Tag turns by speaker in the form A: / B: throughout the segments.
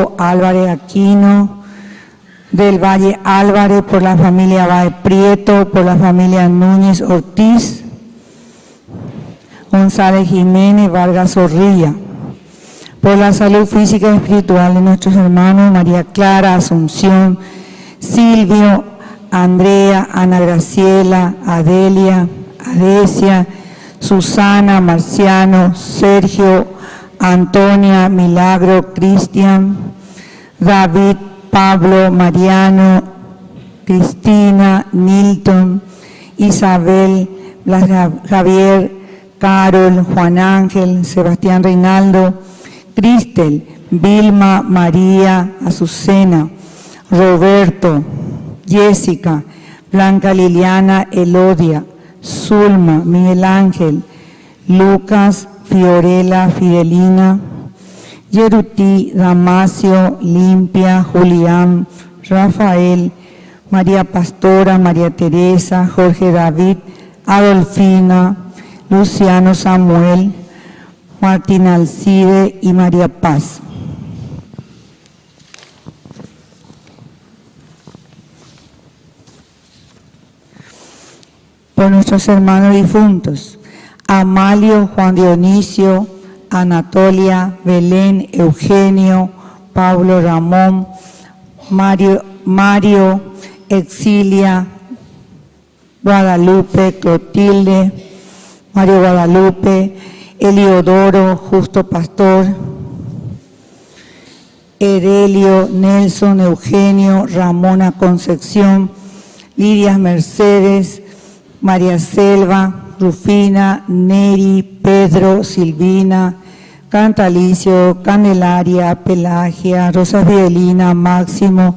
A: Jacobo Álvarez Aquino, del Valle Álvarez, por la familia Valle Prieto, por la familia Núñez Ortiz, González Jiménez, Vargas Zorrilla, por la salud física y espiritual de nuestros hermanos María Clara, Asunción, Silvio, Andrea, Ana Graciela, Adelia, Adecia, Susana, Marciano, Sergio, Antonia, Milagro, Cristian, David, Pablo, Mariano, Cristina, Nilton, Isabel, Blas Javier, Carol, Juan Ángel, Sebastián Reinaldo, Cristel, Vilma, María, Azucena, Roberto, Jessica, Blanca Liliana, Elodia, Zulma, Miguel Ángel, Lucas, Fiorella, Fidelina, Yerutí, Damasio, Limpia, Julián, Rafael, María Pastora, María Teresa, Jorge David, Adolfina, Luciano Samuel, Martín Alcide y María Paz. Por nuestros hermanos difuntos, Amalio, Juan Dionisio, Anatolia, Belén, Eugenio, Pablo, Ramón, Mario, Exilia, Guadalupe, Clotilde, Mario Guadalupe, Eliodoro, Justo Pastor, Erelio, Nelson, Eugenio, Ramona Concepción, Lidia Mercedes, María Selva, Rufina, Neri, Pedro, Silvina, Cantalicio, Candelaria, Pelagia, Rosa Fidelina, Máximo,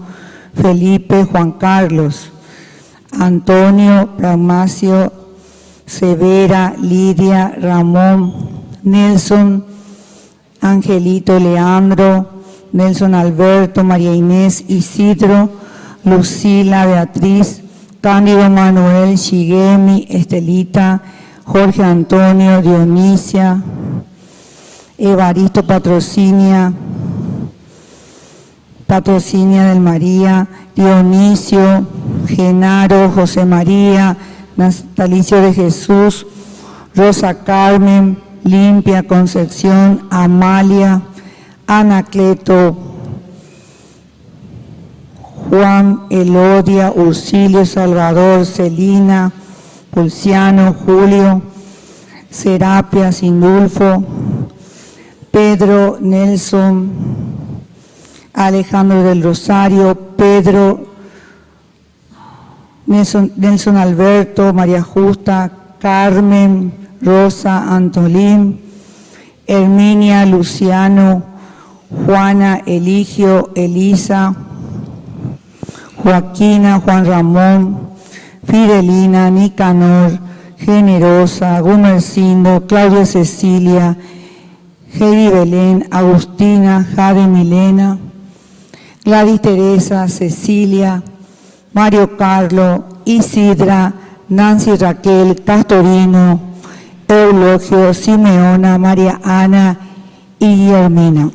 A: Felipe, Juan Carlos, Antonio, Pragmacio, Severa, Lidia, Ramón, Nelson, Angelito, Leandro, Nelson Alberto, María Inés, Isidro, Lucila, Beatriz, Cándido Manuel, Shigemi, Estelita, Jorge Antonio, Dionisia, Evaristo Patrocinia del María, Dionisio, Genaro, José María, Natalicio de Jesús, Rosa Carmen, Limpia, Concepción, Amalia, Anacleto, Juan, Elodia, Ursilio, Salvador, Celina, Pulciano, Julio, Serapia, Sindulfo, Pedro, Nelson, Alejandro del Rosario, Pedro, Nelson Alberto, María Justa, Carmen, Rosa, Antolín, Herminia, Luciano, Juana, Eligio, Elisa, Joaquina, Juan Ramón, Fidelina, Nicanor, Generosa, Gumercindo, Claudia Cecilia, Heidi Belén, Agustina, Jade Milena, Gladys Teresa, Cecilia, Mario Carlo, Isidra, Nancy Raquel, Castorino, Eulogio, Simeona, María Ana y Guillermina.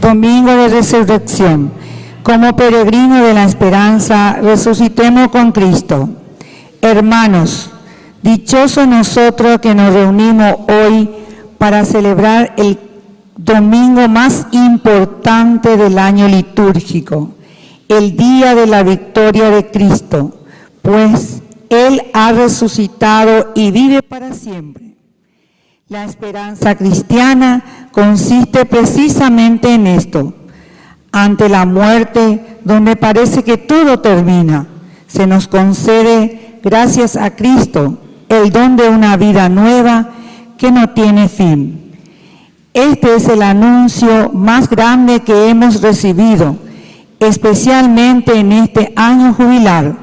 A: Domingo de Resurrección. Como peregrino de la esperanza, resucitemos con Cristo. Hermanos, dichosos nosotros que nos reunimos hoy para celebrar el domingo más importante del año litúrgico, el día de la victoria de Cristo, pues Él ha resucitado y vive para siempre. La esperanza cristiana consiste precisamente en esto. Ante la muerte, donde parece que todo termina, se nos concede, gracias a Cristo, el don de una vida nueva que no tiene fin. Este es el anuncio más grande que hemos recibido, especialmente en este año jubilar,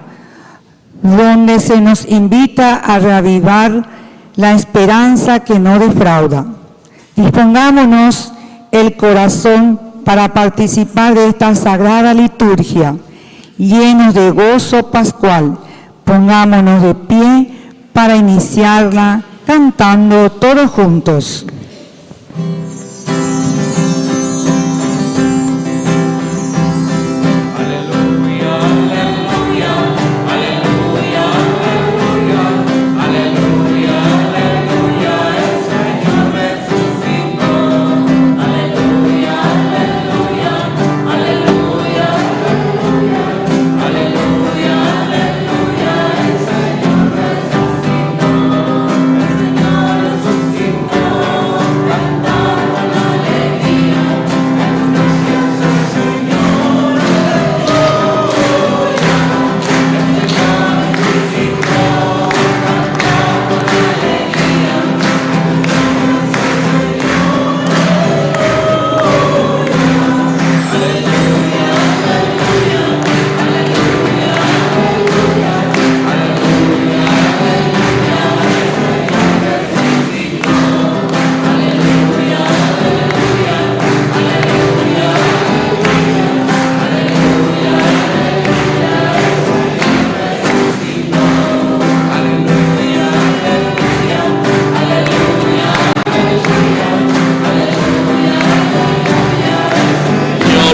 A: donde se nos invita a reavivar la esperanza que no defrauda. Dispongámonos el corazón para participar de esta sagrada liturgia, llenos de gozo pascual. Pongámonos de pie para iniciarla cantando todos juntos.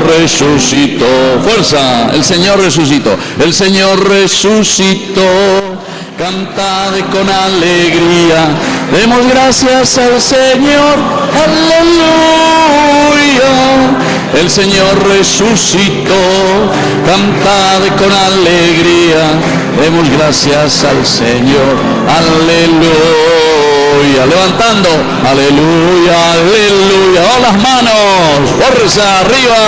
B: Resucitó, fuerza, el Señor resucitó, el Señor resucitó, cantad con alegría, demos gracias al Señor, aleluya, el Señor resucitó, cantad con alegría, demos gracias al Señor, aleluya. Levantando, aleluya, aleluya, oh, las manos, fuerza, arriba,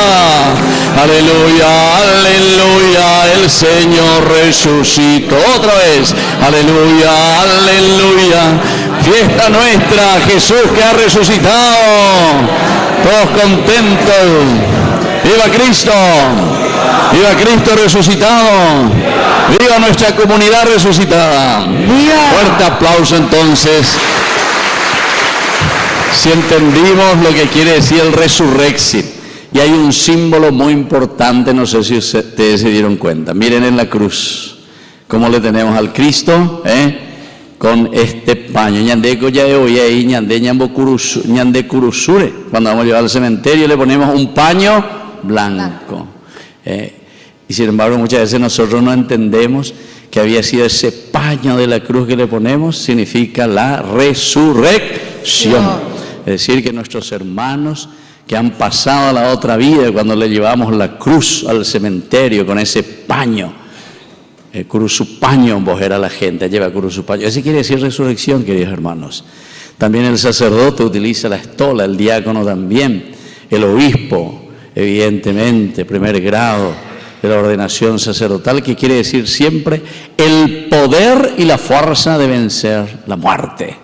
B: aleluya, aleluya, el Señor resucitó, otra vez, aleluya, aleluya, fiesta nuestra, Jesús que ha resucitado, todos contentos, viva Cristo resucitado, viva nuestra comunidad resucitada, viva. Fuerte aplauso entonces. Si entendimos lo que quiere decir el resurrexit, y hay un símbolo muy importante, no sé si ustedes se dieron cuenta, miren en la cruz, cómo le tenemos al Cristo, con este paño, ñandeco ya de hoy ahí, ñande curusure, cuando vamos a llevar al cementerio le ponemos un paño blanco, y sin embargo muchas veces nosotros no entendemos que había sido ese paño de la cruz que le ponemos, significa la resurrección. Es decir, que nuestros hermanos que han pasado a la otra vida, cuando le llevamos la cruz al cementerio con ese paño, su paño, era la gente, lleva su paño. Eso quiere decir resurrección, queridos hermanos. También el sacerdote utiliza la estola, el diácono también, el obispo, evidentemente, primer grado de la ordenación sacerdotal, que quiere decir siempre el poder y la fuerza de vencer la muerte.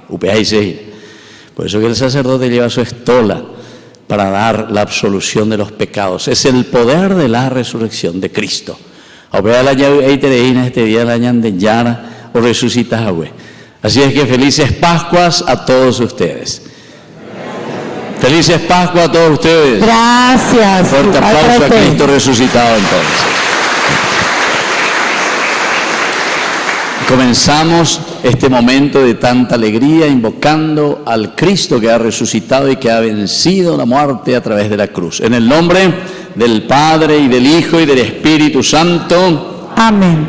B: Por eso que el sacerdote lleva su estola, para dar la absolución de los pecados. Es el poder de la resurrección de Cristo. Este día de Yara o resucitas a güey. Así es que felices Pascuas a todos ustedes. Felices Pascuas a todos ustedes.
A: Gracias.
B: Fuerte aplauso a Cristo resucitado entonces. Comenzamos este momento de tanta alegría invocando al Cristo que ha resucitado y que ha vencido la muerte a través de la cruz. En el nombre del Padre y del Hijo y del Espíritu Santo.
A: Amén.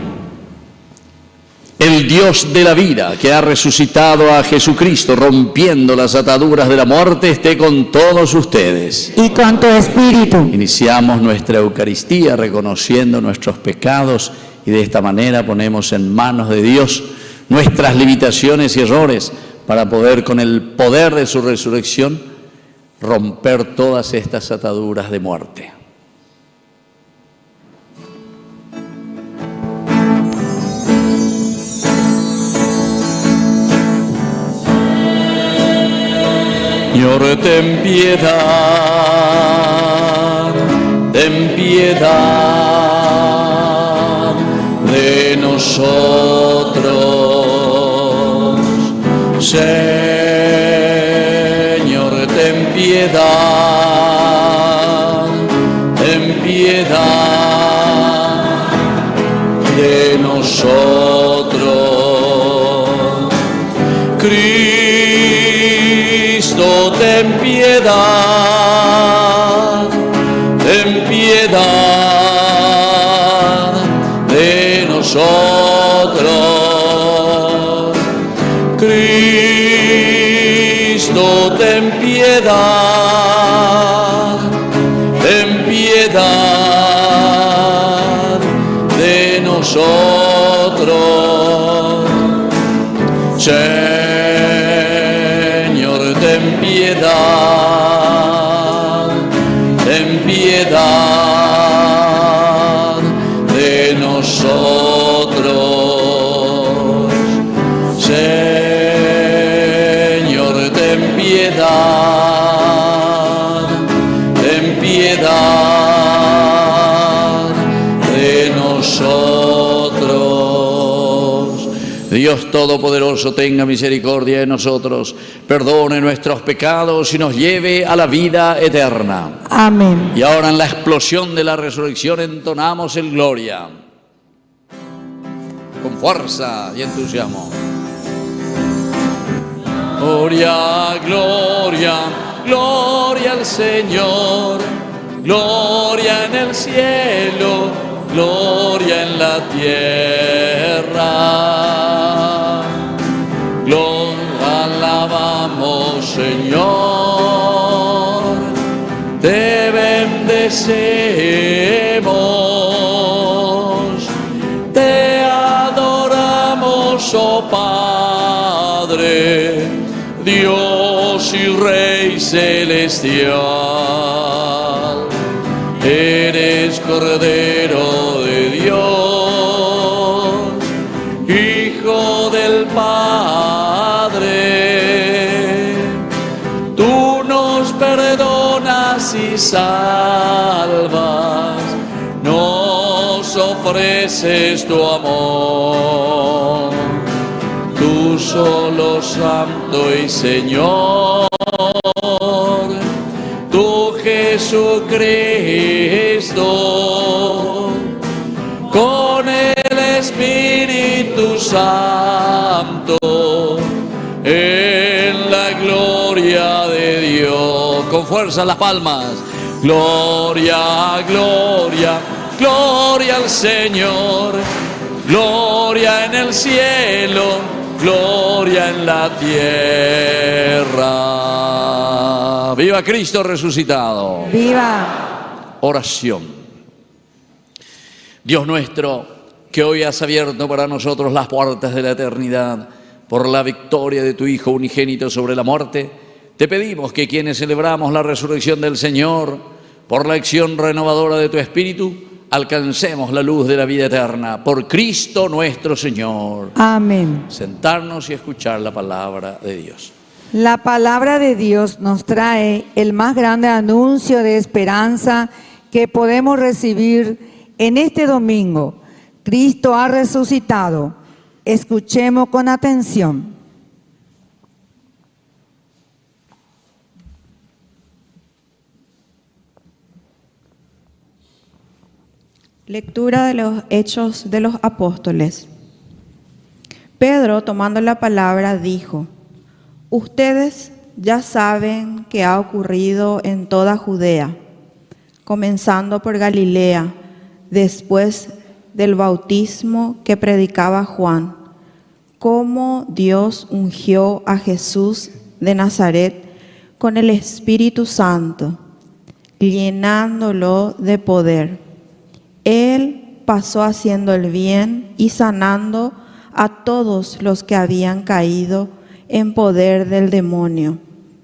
B: El Dios de la vida, que ha resucitado a Jesucristo, rompiendo las ataduras de la muerte, esté con todos ustedes.
A: Y con tu espíritu.
B: Iniciamos nuestra Eucaristía reconociendo nuestros pecados y de esta manera ponemos en manos de Dios nuestras limitaciones y errores para poder, con el poder de su resurrección, romper todas estas ataduras de muerte. Señor, ten piedad de nosotros. Señor, ten piedad de nosotros. Cristo, ten piedad de nosotros. Cristo, ten piedad de nosotros. Señor, ten piedad de nosotros. Señor, ten piedad de nosotros. Dios Todopoderoso, tenga misericordia de nosotros, perdone nuestros pecados y nos lleve a la vida eterna.
A: Amén.
B: Y ahora, en la explosión de la resurrección, entonamos el Gloria con fuerza y entusiasmo. Gloria, gloria, gloria al Señor, gloria en el cielo, gloria en la tierra. Gloria, alabamos, Señor, te bendecemos, te adoramos, oh Padre, Dios y Rey celestial. Eres Cordero de Dios, Hijo del Padre. Tú nos perdonas y salvas, nos ofreces tu amor. Tú solo Santo y Señor, tú Jesucristo, con el Espíritu Santo, en la gloria de Dios. Con fuerza las palmas. Gloria, gloria, gloria al Señor, gloria en el cielo, gloria en la tierra. ¡Viva Cristo resucitado!
A: ¡Viva!
B: Oración. Dios nuestro, que hoy has abierto para nosotros las puertas de la eternidad por la victoria de tu Hijo unigénito sobre la muerte, te pedimos que quienes celebramos la resurrección del Señor, por la acción renovadora de tu Espíritu, alcancemos la luz de la vida eterna. Por Cristo nuestro Señor.
A: Amén.
B: Sentarnos y escuchar la palabra de Dios.
A: La palabra de Dios nos trae el más grande anuncio de esperanza que podemos recibir en este domingo. Cristo ha resucitado. Escuchemos con atención.
C: Lectura de los Hechos de los Apóstoles. Pedro, tomando la palabra, dijo: Ustedes ya saben que ha ocurrido en toda Judea, comenzando por Galilea, después del bautismo que predicaba Juan, cómo Dios ungió a Jesús de Nazaret con el Espíritu Santo, llenándolo de poder. Él pasó haciendo el bien y sanando a todos los que habían caído en poder del demonio,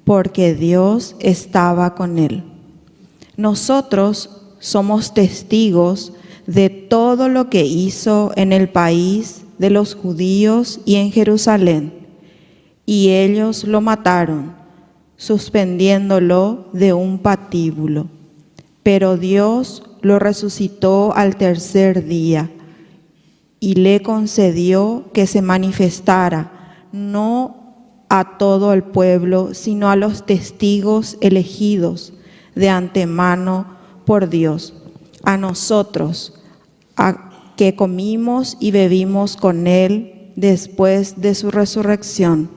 C: porque Dios estaba con él. Nosotros somos testigos de todo lo que hizo en el país de los judíos y en Jerusalén, y ellos lo mataron, suspendiéndolo de un patíbulo. Pero Dios lo resucitó al tercer día y le concedió que se manifestara no a todo el pueblo, sino a los testigos elegidos de antemano por Dios, a nosotros, a que comimos y bebimos con él después de su resurrección,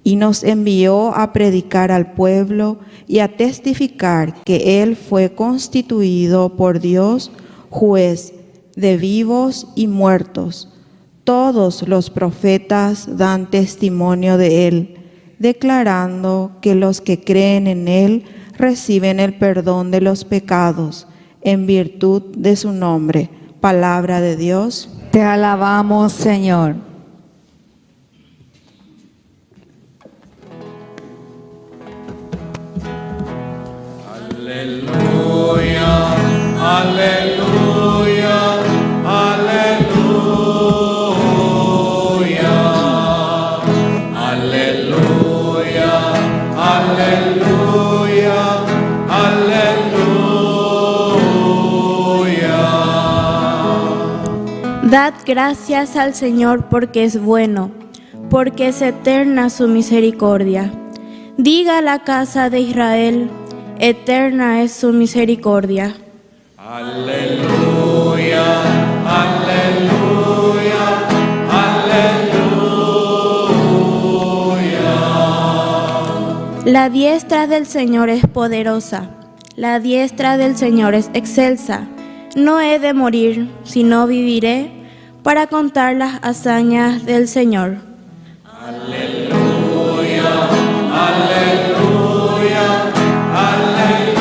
C: y nos envió a predicar al pueblo y a testificar que él fue constituido por Dios juez de vivos y muertos. Todos los profetas dan testimonio de él, declarando que los que creen en él reciben el perdón de los pecados en virtud de su nombre. Palabra de Dios.
A: Te alabamos, Señor.
D: Aleluya, aleluya, aleluya, aleluya, aleluya, aleluya.
E: Dad gracias al Señor porque es bueno, porque es eterna su misericordia. Diga la casa de Israel: eterna es su misericordia.
D: Aleluya, aleluya, aleluya.
E: La diestra del Señor es poderosa, la diestra del Señor es excelsa. No he de morir, sino viviré para contar las hazañas del Señor.
D: Aleluya, aleluya, aleluya.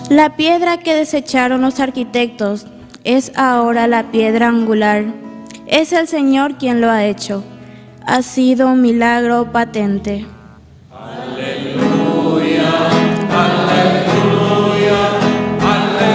E: La piedra que desecharon los arquitectos es ahora la piedra angular. Es el Señor quien lo ha hecho. Ha sido un milagro patente.
D: Aleluya, aleluya, aleluya.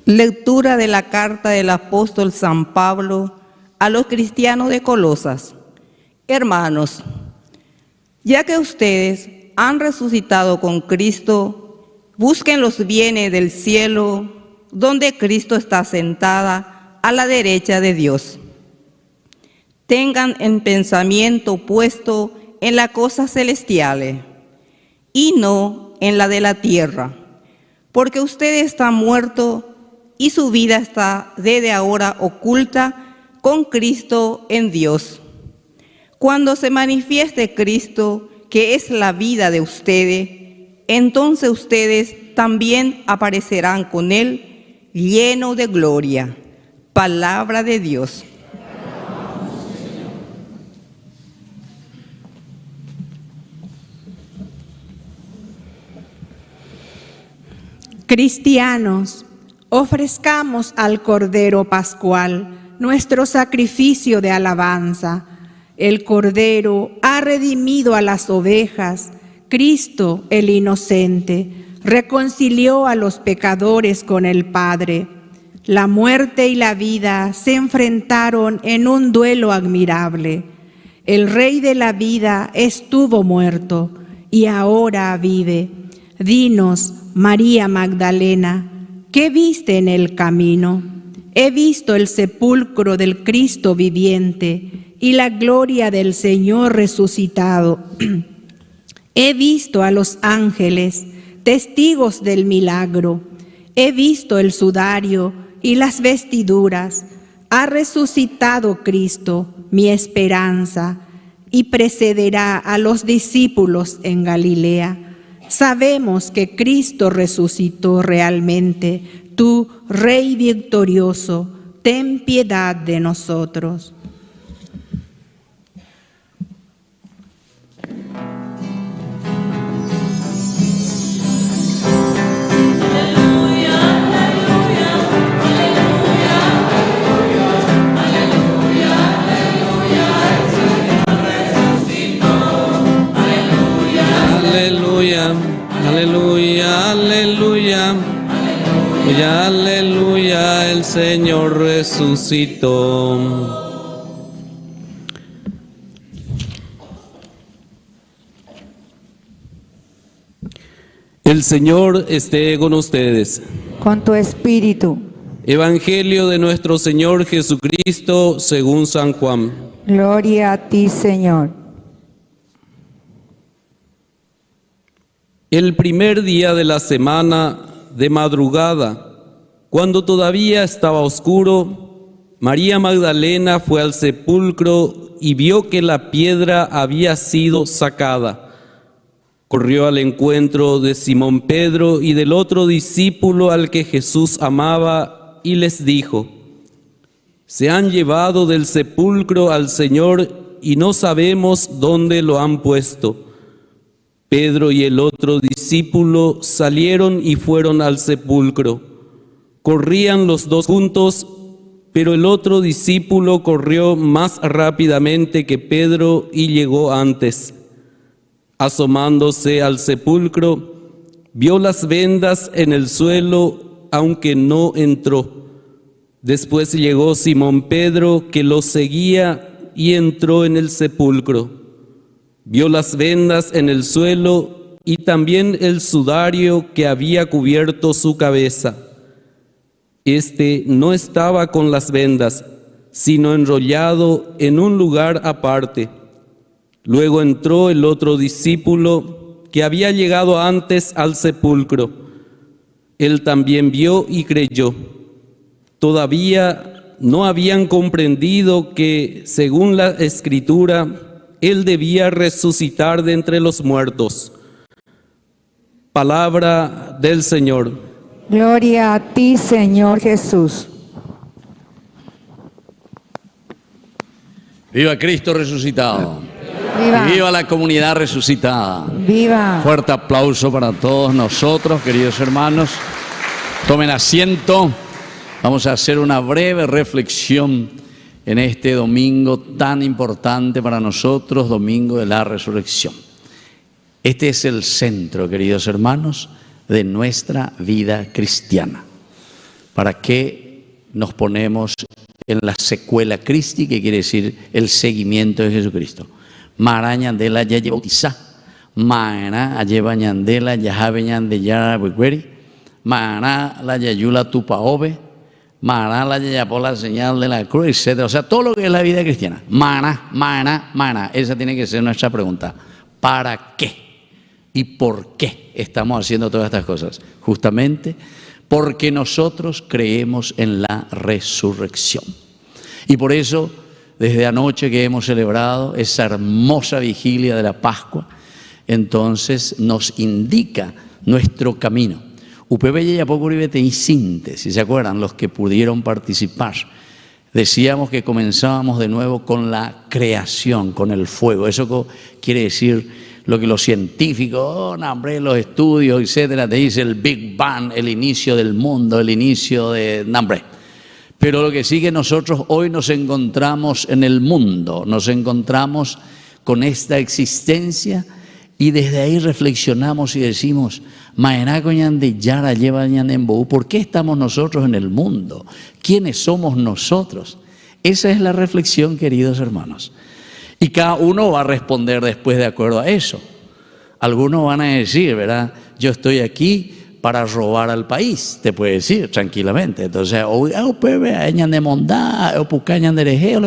F: Lectura de la carta del apóstol San Pablo a los cristianos de Colosas. Hermanos, ya que ustedes han resucitado con Cristo, busquen los bienes del cielo, donde Cristo está sentada a la derecha de Dios. Tengan el pensamiento puesto en las cosas celestiales y no en la de la tierra, porque ustedes están muertos y su vida está desde ahora oculta con Cristo en Dios. Cuando se manifieste Cristo, que es la vida de ustedes, entonces ustedes también aparecerán con Él lleno de gloria. Palabra de Dios.
G: Cristianos, Ofrezcamos al Cordero Pascual nuestro sacrificio de alabanza. El Cordero ha redimido a las ovejas. Cristo, el inocente, reconcilió a los pecadores con el Padre. La muerte y la vida se enfrentaron en un duelo admirable. El Rey de la vida estuvo muerto y ahora vive. Dinos, María Magdalena, ¿qué viste en el camino? He visto el sepulcro del Cristo viviente y la gloria del Señor resucitado. He visto a los ángeles, testigos del milagro. He visto el sudario y las vestiduras. Ha resucitado Cristo, mi esperanza, y precederá a los discípulos en Galilea. Sabemos que Cristo resucitó realmente. Tú, Rey victorioso, ten piedad de nosotros.
H: Aleluya, aleluya, aleluya, aleluya, aleluya, el Señor resucitó. El Señor esté con ustedes.
A: Con tu espíritu.
H: Evangelio de nuestro Señor Jesucristo según San Juan.
A: Gloria a ti, Señor.
H: El primer día de la semana, de madrugada, cuando todavía estaba oscuro, María Magdalena fue al sepulcro y vio que la piedra había sido sacada. Corrió al encuentro de Simón Pedro y del otro discípulo al que Jesús amaba y les dijo: se han llevado del sepulcro al Señor y no sabemos dónde lo han puesto. Pedro y el otro discípulo salieron y fueron al sepulcro. Corrían los dos juntos, pero el otro discípulo corrió más rápidamente que Pedro y llegó antes. Asomándose al sepulcro, vio las vendas en el suelo, aunque no entró. Después llegó Simón Pedro, que lo seguía, y entró en el sepulcro. Vio las vendas en el suelo y también el sudario que había cubierto su cabeza. Este no estaba con las vendas, sino enrollado en un lugar aparte. Luego entró el otro discípulo que había llegado antes al sepulcro. Él también vio y creyó. Todavía no habían comprendido que, según la Escritura, Él debía resucitar de entre los muertos. Palabra del Señor.
A: Gloria a ti, Señor Jesús.
B: Viva Cristo resucitado.
A: Viva.
B: Viva la comunidad resucitada.
A: Viva.
B: Fuerte aplauso para todos nosotros, queridos hermanos. Tomen asiento. Vamos a hacer una breve reflexión en este domingo tan importante para nosotros, domingo de la resurrección. Este es el centro, queridos hermanos, de nuestra vida cristiana. ¿Para qué nos ponemos en la secuela Christi, que quiere decir el seguimiento de Jesucristo? Maraña de la ya bautiza, Mara lleva ñandela ya jabe ñande ya buqueri, Mara la yayula tupaobe, Mara la ya por la señal de la cruz, etc. O sea, todo lo que es la vida cristiana. Mana. Esa tiene que ser nuestra pregunta. ¿Para qué? ¿Y por qué estamos haciendo todas estas cosas? Justamente porque nosotros creemos en la resurrección. Y por eso, desde anoche que hemos celebrado esa hermosa vigilia de la Pascua, entonces nos indica nuestro camino. UPB ya poco y síntesis, si se acuerdan, los que pudieron participar. Decíamos que comenzábamos de nuevo con la creación, con el fuego. Eso quiere decir lo que los científicos, no, hombre, los estudios, etcétera, te dice el Big Bang, el inicio del mundo, el inicio de, no, hombre. Pero lo que sí que nosotros hoy nos encontramos en el mundo, nos encontramos con esta existencia y desde ahí reflexionamos y decimos, ¿por qué estamos nosotros en el mundo? ¿Quiénes somos nosotros? Esa es la reflexión, queridos hermanos. Y cada uno va a responder después de acuerdo a eso. Algunos van a decir, ¿verdad? Yo estoy aquí para robar al país, te puede decir tranquilamente. Entonces, o lo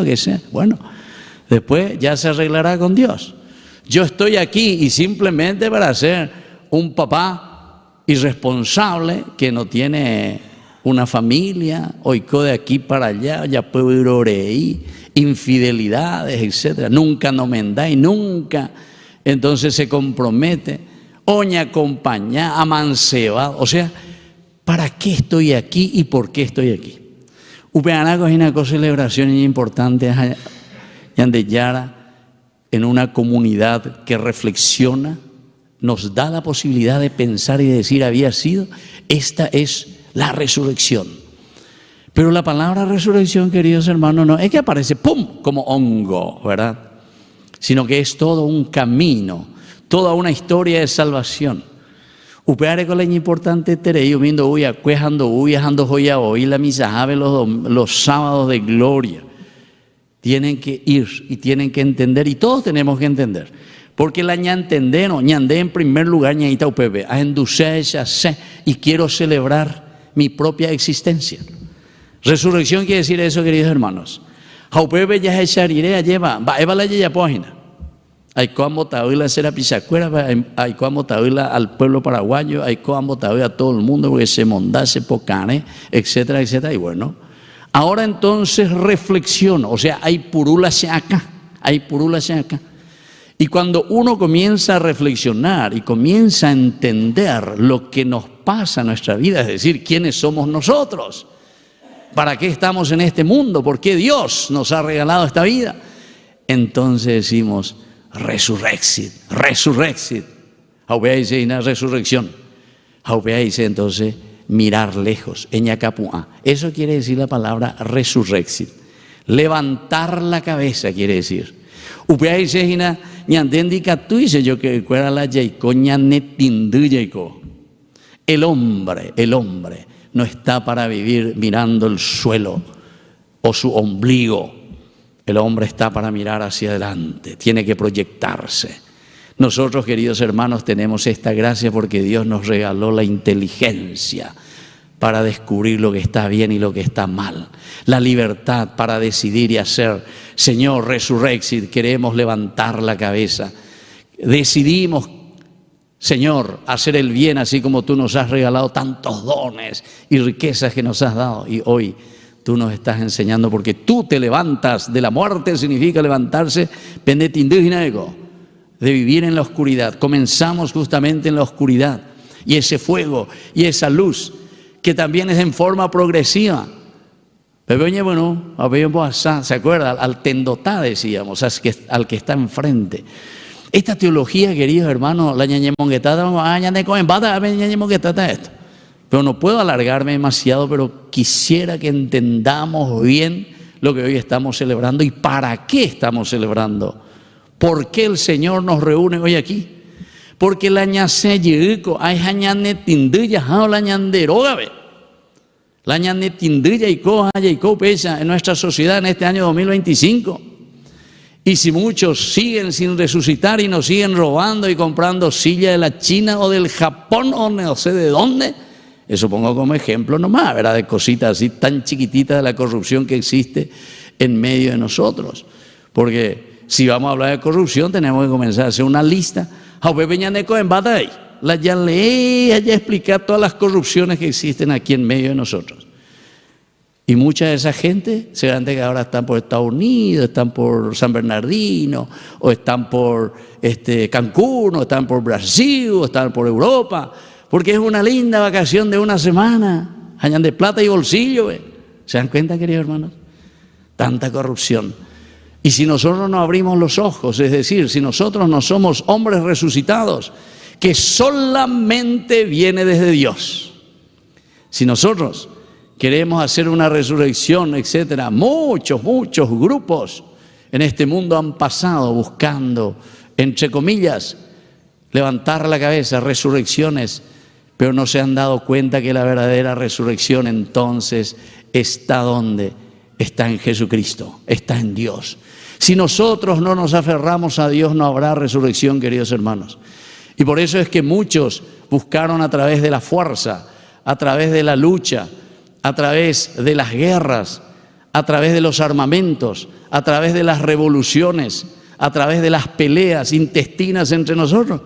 B: que sea. Bueno, después ya se arreglará con Dios. Yo estoy aquí y simplemente para ser un papá irresponsable que no tiene una familia, oico de aquí para allá, ya puedo ir oreí, infidelidades, etcétera. Nunca no menda y nunca. Entonces se compromete, oña acompaña, amanceba. O sea, ¿para qué estoy aquí y por qué estoy aquí? Upeanaco es una celebración importante de Yara en una comunidad que reflexiona, nos da la posibilidad de pensar y de decir, había sido, esta es la resurrección. Pero la palabra resurrección, queridos hermanos, no es que aparece ¡pum! Como hongo, ¿verdad? Sino que es todo un camino, toda una historia de salvación. Upeare con la importante tereyo viendo uy acuejando joya hoy la misa los sábados de gloria. Tienen que ir y tienen que entender, y todos tenemos que entender. Porque la ñantendé, no, ñandé en primer lugar, ñaita UPB, a enduce y quiero celebrar mi propia existencia. Resurrección quiere decir eso, queridos hermanos. Jaupebe ya echarirea lleva, va eva la ya página. Hay como tahuila será pisacuera, hay como tahuila al pueblo paraguayo, hay como tahuila a todo el mundo, porque se mondase pocane, etcétera, etcétera. Y bueno, ahora entonces reflexiono, o sea, hay purula acá, hay purula acá. Y cuando uno comienza a reflexionar y comienza a entender lo que nos pasa en nuestra vida, es decir, quiénes somos nosotros, para qué estamos en este mundo, por qué Dios nos ha regalado esta vida, entonces decimos, resurrexit, resurrexit. Jaupea dice una resurrección. Jaupea dice entonces mirar lejos, eñacapua. Eso quiere decir la palabra resurrexit. Levantar la cabeza quiere decir. Upea dice hina ñandendi catu dice yo que cuera la yaico ñanetindu yaico. El hombre no está para vivir mirando el suelo o su ombligo. El hombre está para mirar hacia adelante, tiene que proyectarse. Nosotros, queridos hermanos, tenemos esta gracia porque Dios nos regaló la inteligencia para descubrir lo que está bien y lo que está mal. La libertad para decidir y hacer. Señor, resurrexit, queremos levantar la cabeza. Decidimos, Señor, hacer el bien así como tú nos has regalado tantos dones y riquezas que nos has dado. Y hoy tú nos estás enseñando porque tú te levantas de la muerte, significa levantarse, pendete indígena de vivir en la oscuridad. Comenzamos justamente en la oscuridad y ese fuego y esa luz que también es en forma progresiva. Pero bueno, ¿se acuerda? Al tendotá decíamos, al que está enfrente. Esta teología, queridos hermanos, la ñañemonguetata, esto. Pero no puedo alargarme demasiado, pero quisiera que entendamos bien lo que hoy estamos celebrando y para qué estamos celebrando. ¿Por qué el Señor nos reúne hoy aquí? Porque la ñase yico, hay jañane tinduya, la ñanderogabe. La ñane tinduya y pesa en nuestra sociedad en este año 2025. Y si muchos siguen sin resucitar y nos siguen robando y comprando silla de la China o del Japón o no sé de dónde, eso pongo como ejemplo nomás, ¿verdad? De cositas así tan chiquititas de la corrupción que existe en medio de nosotros. Porque si vamos a hablar de corrupción, tenemos que comenzar a hacer una lista. Ya leí, ya explicar todas las corrupciones que existen aquí en medio de nosotros. Y mucha de esa gente, seguramente que ahora están por Estados Unidos, están por San Bernardino, o están por Cancún, o están por Brasil, o están por Europa, porque es una linda vacación de una semana, hayan de plata y bolsillo. ¿Se dan cuenta, queridos hermanos? Tanta corrupción. Y si nosotros no abrimos los ojos, es decir, si nosotros no somos hombres resucitados, que solamente viene desde Dios. Si nosotros queremos hacer una resurrección, etcétera, muchos grupos en este mundo han pasado buscando, entre comillas, levantar la cabeza, resurrecciones, pero no se han dado cuenta que la verdadera resurrección entonces está donde está en Jesucristo, está en Dios. Si nosotros no nos aferramos a Dios, no habrá resurrección, queridos hermanos. Y por eso es que muchos buscaron a través de la fuerza, a través de la lucha, a través de las guerras, a través de los armamentos, a través de las revoluciones, a través de las peleas intestinas entre nosotros.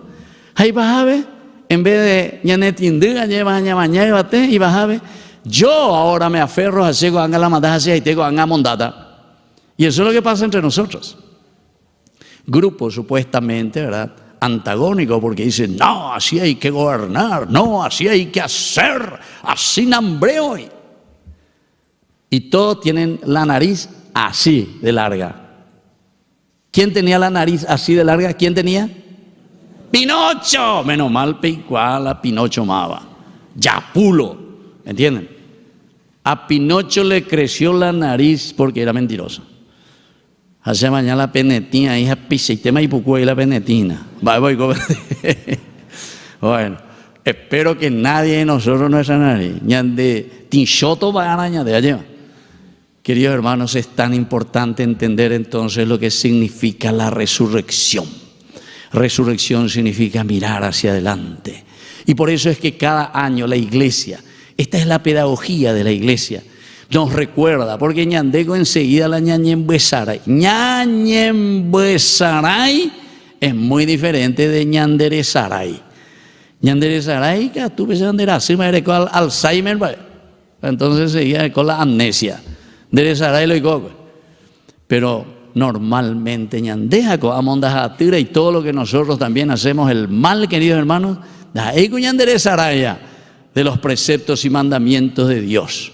B: Ahí vas a ver, en vez de ñanetindiga, lleva ñamaña y vas a ver, yo ahora me aferro a llego a la mandada y tengo a mondata. Y eso es lo que pasa entre nosotros. Grupos supuestamente, ¿verdad?, antagónicos, porque dicen, no, así hay que gobernar, no, así hay que hacer, así nambré hoy. Y todos tienen la nariz así de larga. ¿Quién tenía la nariz así de larga? ¿Quién tenía? Pinocho. Menos mal Peicuala, Pinocho mava. Yapulo. ¿Me entienden? A Pinocho le creció la nariz porque era mentiroso. Hace mañana la penetina, hija pisitema y pucú y la penetina. Voy. Bueno, espero que nadie de nosotros nuestra nariz. Ñande tinchoto va a añadir allá. Queridos hermanos, es tan importante entender entonces lo que significa la resurrección. Resurrección significa mirar hacia adelante. Y por eso es que cada año la iglesia, esta es la pedagogía de la iglesia, nos recuerda, porque ñandego enseguida la ñañembuesaray. Ñañembuesaray es muy diferente de ñanderesaray. Ñanderesaray, que tú ves ñanderasí, me con Alzheimer, entonces seguía con la amnesia. Deresaray lo igual. Pero normalmente ñandeja con amondajatira y todo lo que nosotros también hacemos el mal, queridos hermanos, da ego ñanderesaraya de los preceptos y mandamientos de Dios.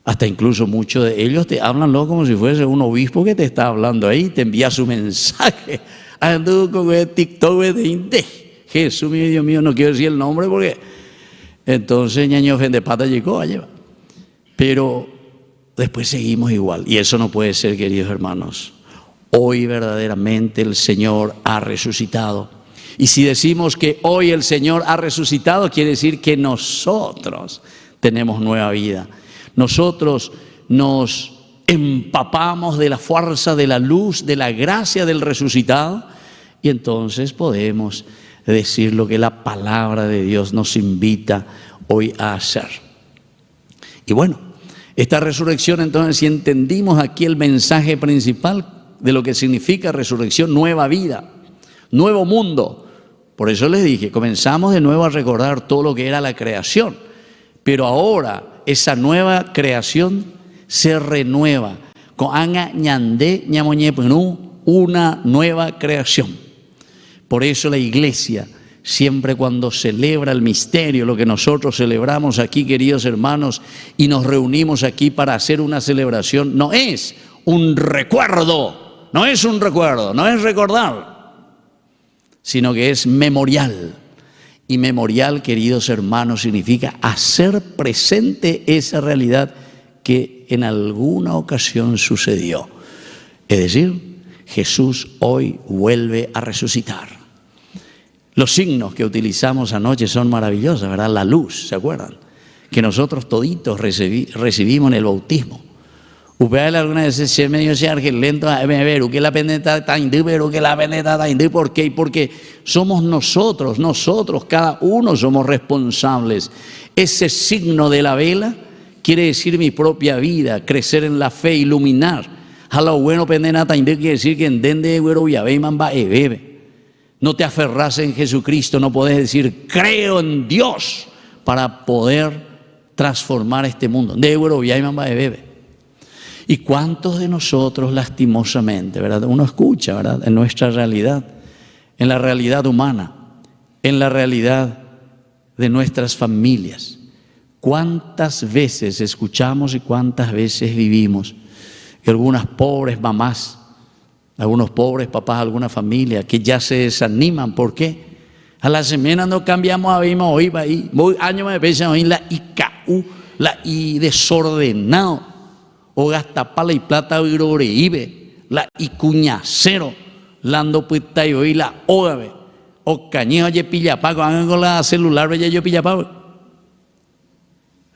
B: Hasta incluso muchos de ellos te hablan luego como si fuese un obispo que te está hablando ahí, te envía su mensaje. Ando con el TikTok de Jesús mío, Dios mío, no quiero decir el nombre porque entonces ñaño de pata llegó a llevar. Pero después seguimos igual y eso no puede ser, queridos hermanos. Hoy verdaderamente el Señor ha resucitado. Y si decimos que hoy el Señor ha resucitado, quiere decir que nosotros tenemos nueva vida. Nosotros nos empapamos de la fuerza, de la luz, de la gracia del resucitado y entonces podemos decir lo que la palabra de Dios nos invita hoy a hacer. Y bueno, esta resurrección entonces, si entendimos aquí el mensaje principal de lo que significa resurrección, nueva vida, nuevo mundo. Por eso les dije, comenzamos de nuevo a recordar todo lo que era la creación, pero ahora esa nueva creación se renueva con anga ñandé ñamoñe penú, una nueva creación. Por eso la iglesia siempre cuando celebra el misterio, lo que nosotros celebramos aquí, queridos hermanos, y nos reunimos aquí para hacer una celebración, no es un recuerdo, no es recordar, sino que es memorial. Y memorial, queridos hermanos, significa hacer presente esa realidad que en alguna ocasión sucedió. Es decir, Jesús hoy vuelve a resucitar. Los signos que utilizamos anoche son maravillosos, ¿verdad? La luz, ¿se acuerdan? Que nosotros toditos recibimos en el bautismo. Ustedes alguna vez se medio se argelento a ver que la peneta está indí, pero que la peneta está indí, ¿por qué? Porque somos nosotros, cada uno somos responsables. Ese signo de la vela quiere decir mi propia vida, crecer en la fe, iluminar. A lo bueno peneta está indí quiere decir que entende güero ya ve man va e bebe. No te aferras en Jesucristo, no podés decir creo en Dios para poder transformar este mundo. De güero ya man va e bebe. ¿Y cuántos de nosotros lastimosamente, verdad? Uno escucha, ¿verdad? En nuestra realidad, en la realidad humana, en la realidad de nuestras familias. ¿Cuántas veces escuchamos y cuántas veces vivimos? Y algunas pobres mamás Algunos pobres papás, alguna familia que ya se desaniman. ¿Por qué? A la semana no cambiamos a ver, hoy va ahí, voy año me pesa hoy la IKU, la I desordenado, o gasta pala y plata ibe, la ICuñacero, lando puta y hoy la OGABE, o cañejo ye pillapago, hagan con la celular, ya yo pillapago.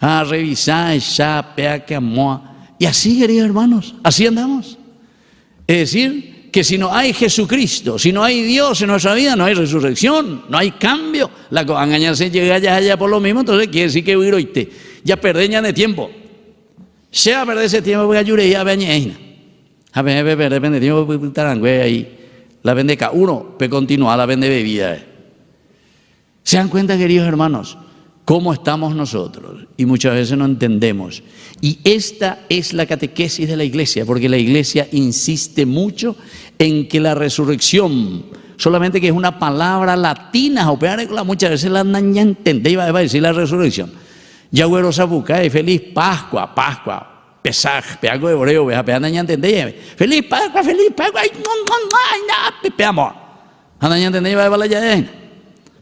B: A revisar, ya, pea que amoa. Y así, queridos hermanos, así andamos. Es decir, que si no hay Jesucristo, si no hay Dios en nuestra vida, no hay resurrección, no hay cambio. La engañarse llega allá por lo mismo, entonces quiere decir que viroite, ya perdeñan de tiempo. Se va a perder ese tiempo porque ayure ya veñeina. A ver, depende tiempo porque tarangüe ahí. La vende cada uno, pero continúa la vende bebida. ¿Se dan cuenta, queridos hermanos, cómo estamos nosotros? Y muchas veces no entendemos. Y esta es la catequesis de la iglesia, porque la iglesia insiste mucho en que la resurrección, solamente que es una palabra latina, muchas veces la andan ya entender, iba a decir la resurrección. Yagüero Sabuca, feliz Pascua, Pesaj, peago hebreo, andan ya entender, feliz Pascua, ay, no, peamos. Andan ya entender, iba a decir ya.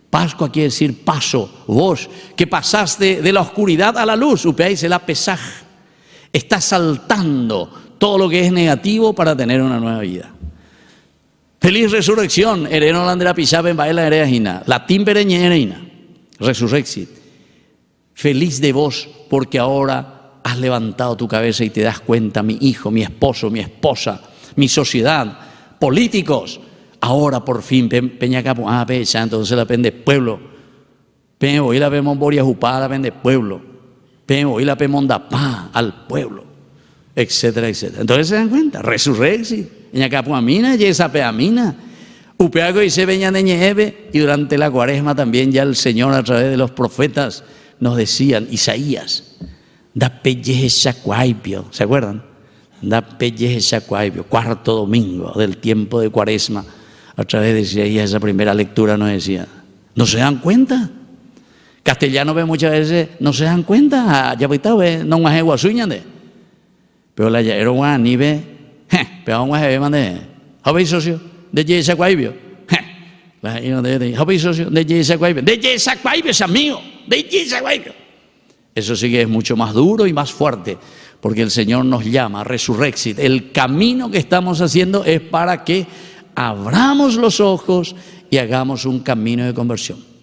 B: Pascua quiere decir paso, vos que pasaste de la oscuridad a la luz, dice la Pesaj. Está saltando todo lo que es negativo para tener una nueva vida. Feliz resurrección, hereno landera pisaba en baila erejina, latín pereñereina, resurrexit. Feliz de vos porque ahora has levantado tu cabeza y te das cuenta, mi hijo, mi esposo, mi esposa, mi sociedad, políticos. Ahora por fin, Peñacapo, pecha, entonces la pende pueblo. Hoy la vemos Boria Jupá, la pende pueblo. Hoy la Pemondapá al pueblo, etcétera, etcétera. Entonces se dan cuenta, resurrexit, Peñacapo amina, y esa peamina. Upeago y se veñan de nieve, y durante la cuaresma también ya el Señor a través de los profetas nos decían, Isaías, da pelleje sacuaipio, ¿se acuerdan? Da pelleje sacuaipio, cuarto domingo del tiempo de cuaresma. A través de Isaías, esa primera lectura nos decía, ¿no se dan cuenta? Castellano ve muchas veces, no se dan cuenta, ya ve, no más guasuñande. Pero la ya era un ni ve, pero un guaje mande, ¿habéis socio? De Yesa Guaibio, la ¿habéis socio? De Yesa Guaibio, de Yesa Guaibio es amigo, de Yesa Guaibio. Eso sí que es mucho más duro y más fuerte, porque el Señor nos llama, resurrexit. El camino que estamos haciendo es para que abramos los ojos y hagamos un camino de conversión.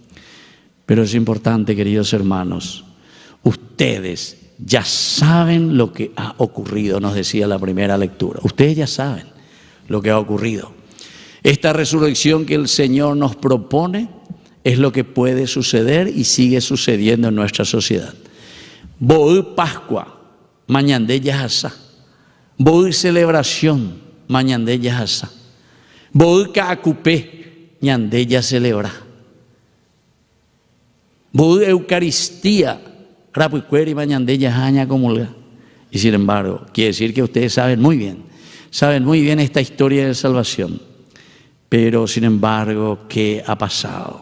B: Pero es importante, queridos hermanos, ustedes ya saben lo que ha ocurrido, nos decía la primera lectura. Ustedes ya saben lo que ha ocurrido. Esta resurrección que el Señor nos propone es lo que puede suceder y sigue sucediendo en nuestra sociedad. Boí Pascua, mañandé yajasá. Boí celebración, mañandé yajasá. Boí caacupé, ñandé ya celebra. Boí Eucaristía, rapuicueri, mañandé yajaña comulga. Y sin embargo, quiere decir que ustedes saben muy bien esta historia de salvación. Pero sin embargo, ¿qué ha pasado?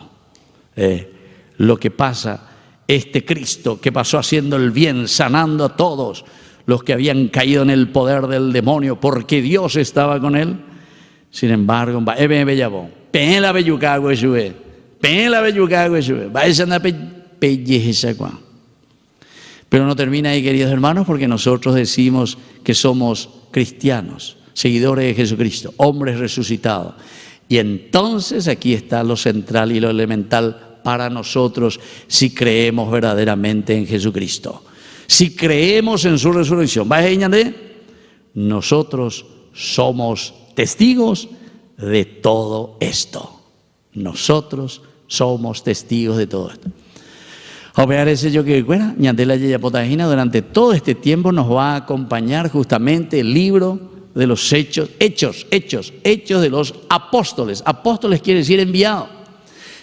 B: Lo que pasa, este Cristo que pasó haciendo el bien, sanando a todos los que habían caído en el poder del demonio, porque Dios estaba con él. Sin embargo, pero no termina ahí, queridos hermanos, porque nosotros decimos que somos cristianos, seguidores de Jesucristo, hombres resucitados. Y entonces aquí está lo central y lo elemental para nosotros si creemos verdaderamente en Jesucristo. Si creemos en su resurrección, nosotros somos testigos de todo esto. Nosotros somos testigos de todo esto. Durante todo este tiempo nos va a acompañar justamente el libro de los hechos de los apóstoles. Apóstoles quiere decir enviado.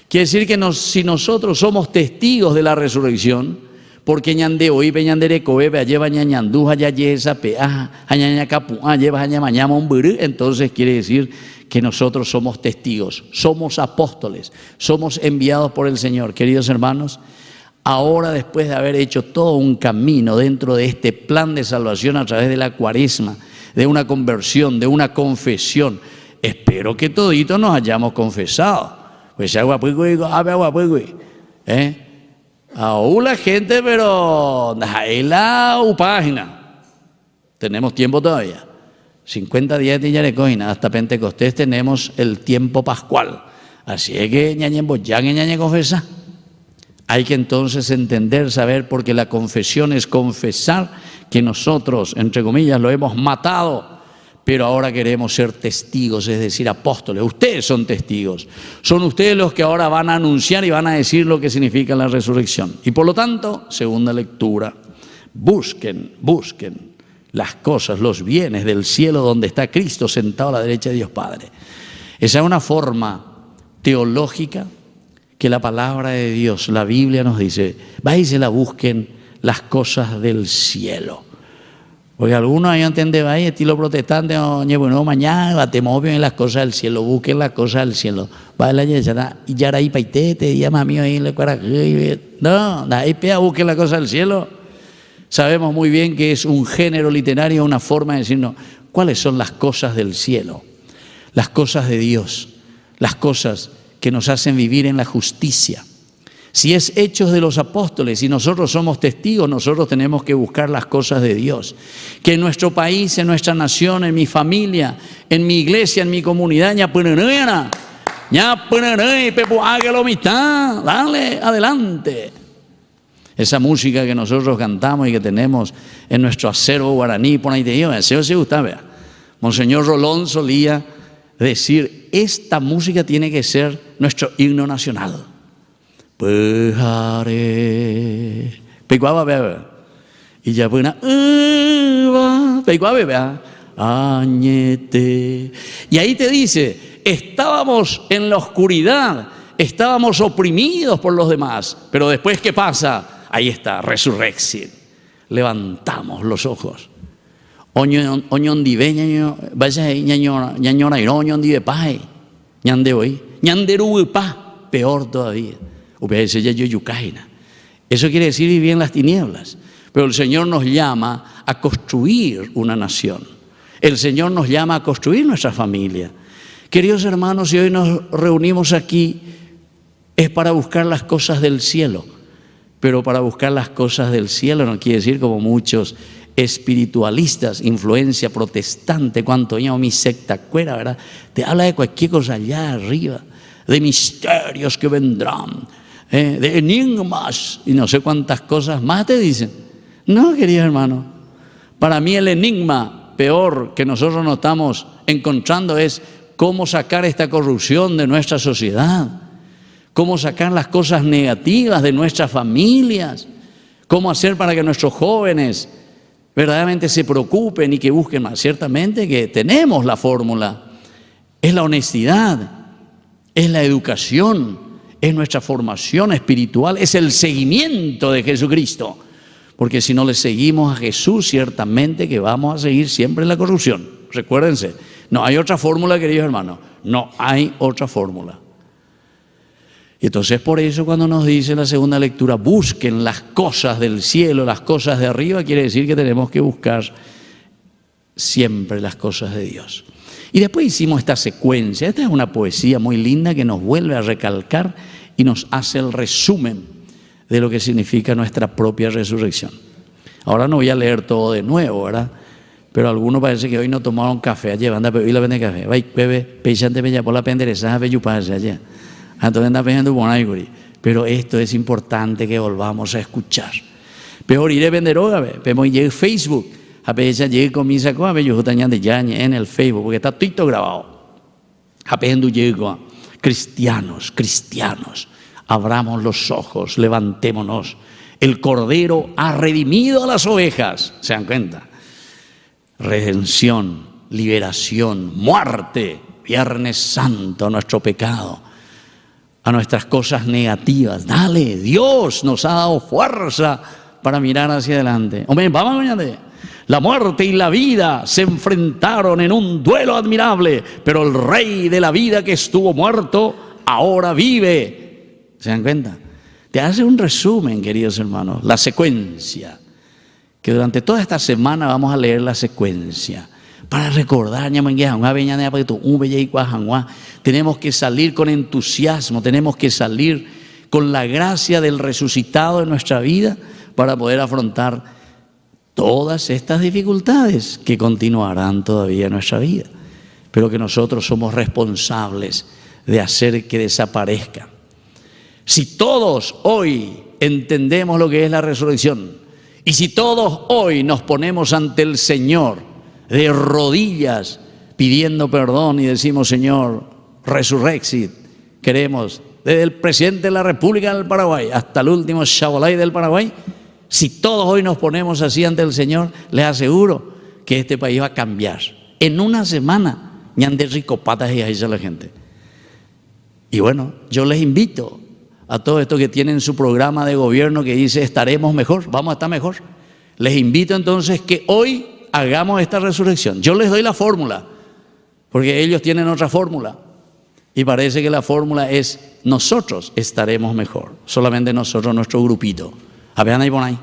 B: Quiere decir que si nosotros somos testigos de la resurrección, porque ñande hoy peñandere cobe lleva ñañandú allá yesa pea añaña capu lleva aña mañana un burú, entonces quiere decir que nosotros somos testigos, somos apóstoles, somos enviados por el Señor. Queridos hermanos, ahora después de haber hecho todo un camino dentro de este plan de salvación a través de la cuaresma, de una conversión, de una confesión, espero que toditos nos hayamos confesado. Pues agua aún la gente, pero ahí la página. Tenemos tiempo todavía. 50 días de Yarecóina, hasta Pentecostés tenemos el tiempo pascual. Así es que ñañe confesar. Hay que entonces entender, saber, porque la confesión es confesar que nosotros, entre comillas, lo hemos matado, pero ahora queremos ser testigos, es decir, apóstoles. Ustedes son testigos. Son ustedes los que ahora van a anunciar y van a decir lo que significa la resurrección. Y por lo tanto, segunda lectura, busquen las cosas, los bienes del cielo donde está Cristo sentado a la derecha de Dios Padre. Esa es una forma teológica que la palabra de Dios, la Biblia nos dice, vais y la busquen las cosas del cielo. Porque algunos ahí entienden, vaya, estilo protestante, bueno, mañana batemos en las cosas del cielo, busquen las cosas del cielo. Va la yesana, y ya ahí paitete, llama mío ahí le cuara. No, ahí pea, busquen las cosas del cielo. Sabemos muy bien que es un género literario, una forma de decirnos cuáles son las cosas del cielo, las cosas de Dios, las cosas que nos hacen vivir en la justicia. Si es Hechos de los Apóstoles y nosotros somos testigos, nosotros tenemos que buscar las cosas de Dios. Que en nuestro país, en nuestra nación, en mi familia, en mi iglesia, en mi comunidad, dale, adelante. Esa música que nosotros cantamos y que tenemos en nuestro acervo guaraní, por ahí te digo, eso se gusta, vea. Monseñor Rolón solía decir, esta música tiene que ser nuestro himno nacional. Pejaré, pecuaba, vea. Y ya buena, pecuaba, vea. Añete. Y ahí te dice, estábamos en la oscuridad, estábamos oprimidos por los demás, pero después, ¿qué pasa? Ahí está, resurrección. Levantamos los ojos. Oñondive ñaño, vaya ñañora y oñondive pai, ñande hoy, ñanderupa, peor todavía. Eso quiere decir vivir en las tinieblas. Pero el Señor nos llama a construir una nación. El Señor nos llama a construir nuestra familia. Queridos hermanos, si hoy nos reunimos aquí es para buscar las cosas del cielo. Pero para buscar las cosas del cielo no quiere decir como muchos espiritualistas, influencia protestante, cuanto llamo mi secta cuera, ¿verdad? Te habla de cualquier cosa allá arriba, de misterios que vendrán, de enigmas y no sé cuántas cosas más te dicen. No, querido hermano, para mí el enigma peor que nosotros nos estamos encontrando es cómo sacar esta corrupción de nuestra sociedad. Cómo sacar las cosas negativas de nuestras familias, cómo hacer para que nuestros jóvenes verdaderamente se preocupen y que busquen más. Ciertamente que tenemos la fórmula, es la honestidad, es la educación, es nuestra formación espiritual, es el seguimiento de Jesucristo, porque si no le seguimos a Jesús, ciertamente que vamos a seguir siempre en la corrupción. Recuérdense, no hay otra fórmula, queridos hermanos, no hay otra fórmula. Y entonces por eso cuando nos dice la segunda lectura, busquen las cosas del cielo, las cosas de arriba, quiere decir que tenemos que buscar siempre las cosas de Dios. Y después hicimos esta secuencia, esta es una poesía muy linda que nos vuelve a recalcar y nos hace el resumen de lo que significa nuestra propia resurrección. Ahora no voy a leer todo de nuevo, ¿verdad? Pero algunos parece que hoy no tomaron café, allá van a beber la vende café, vai bebe, peixante bella por la pendereza, a beyuparse allá. Pero esto es importante que volvamos a escuchar. Peor iré venderoga, pero llegué Facebook, a veces llegué con mi saco, a ver yo en el Facebook, porque está todo grabado. A veces llego, cristianos, abramos los ojos, levantémonos. El Cordero ha redimido a las ovejas, ¿se dan cuenta? Redención, liberación, muerte, Viernes Santo a nuestro pecado, a nuestras cosas negativas. Dale, Dios nos ha dado fuerza para mirar hacia adelante. Hombre, vamos a ver. La muerte y la vida se enfrentaron en un duelo admirable, pero el Rey de la vida que estuvo muerto ahora vive. ¿Se dan cuenta? Te hace un resumen, queridos hermanos, la secuencia, que durante toda esta semana vamos a leer la secuencia. para recordar, tenemos que salir con entusiasmo, tenemos que salir con la gracia del resucitado en nuestra vida para poder afrontar todas estas dificultades que continuarán todavía en nuestra vida, pero que nosotros somos responsables de hacer que desaparezcan. Si todos hoy entendemos lo que es la resurrección, y si todos hoy nos ponemos ante el Señor de rodillas pidiendo perdón y decimos: Señor, resurrexit, queremos, desde el presidente de la República del Paraguay hasta el último chabolay del Paraguay, si todos hoy nos ponemos así ante el Señor, les aseguro que este país va a cambiar. En una semana, ñan de ricopatas y ahí a la gente. Y bueno, yo les invito a todos estos que tienen su programa de gobierno que dice: estaremos mejor, vamos a estar mejor. Les invito entonces que hoy hagamos esta resurrección. Yo les doy la fórmula, porque ellos tienen otra fórmula. Y parece que la fórmula es: nosotros estaremos mejor. Solamente nosotros, nuestro grupito. A ver, ahí por ahí.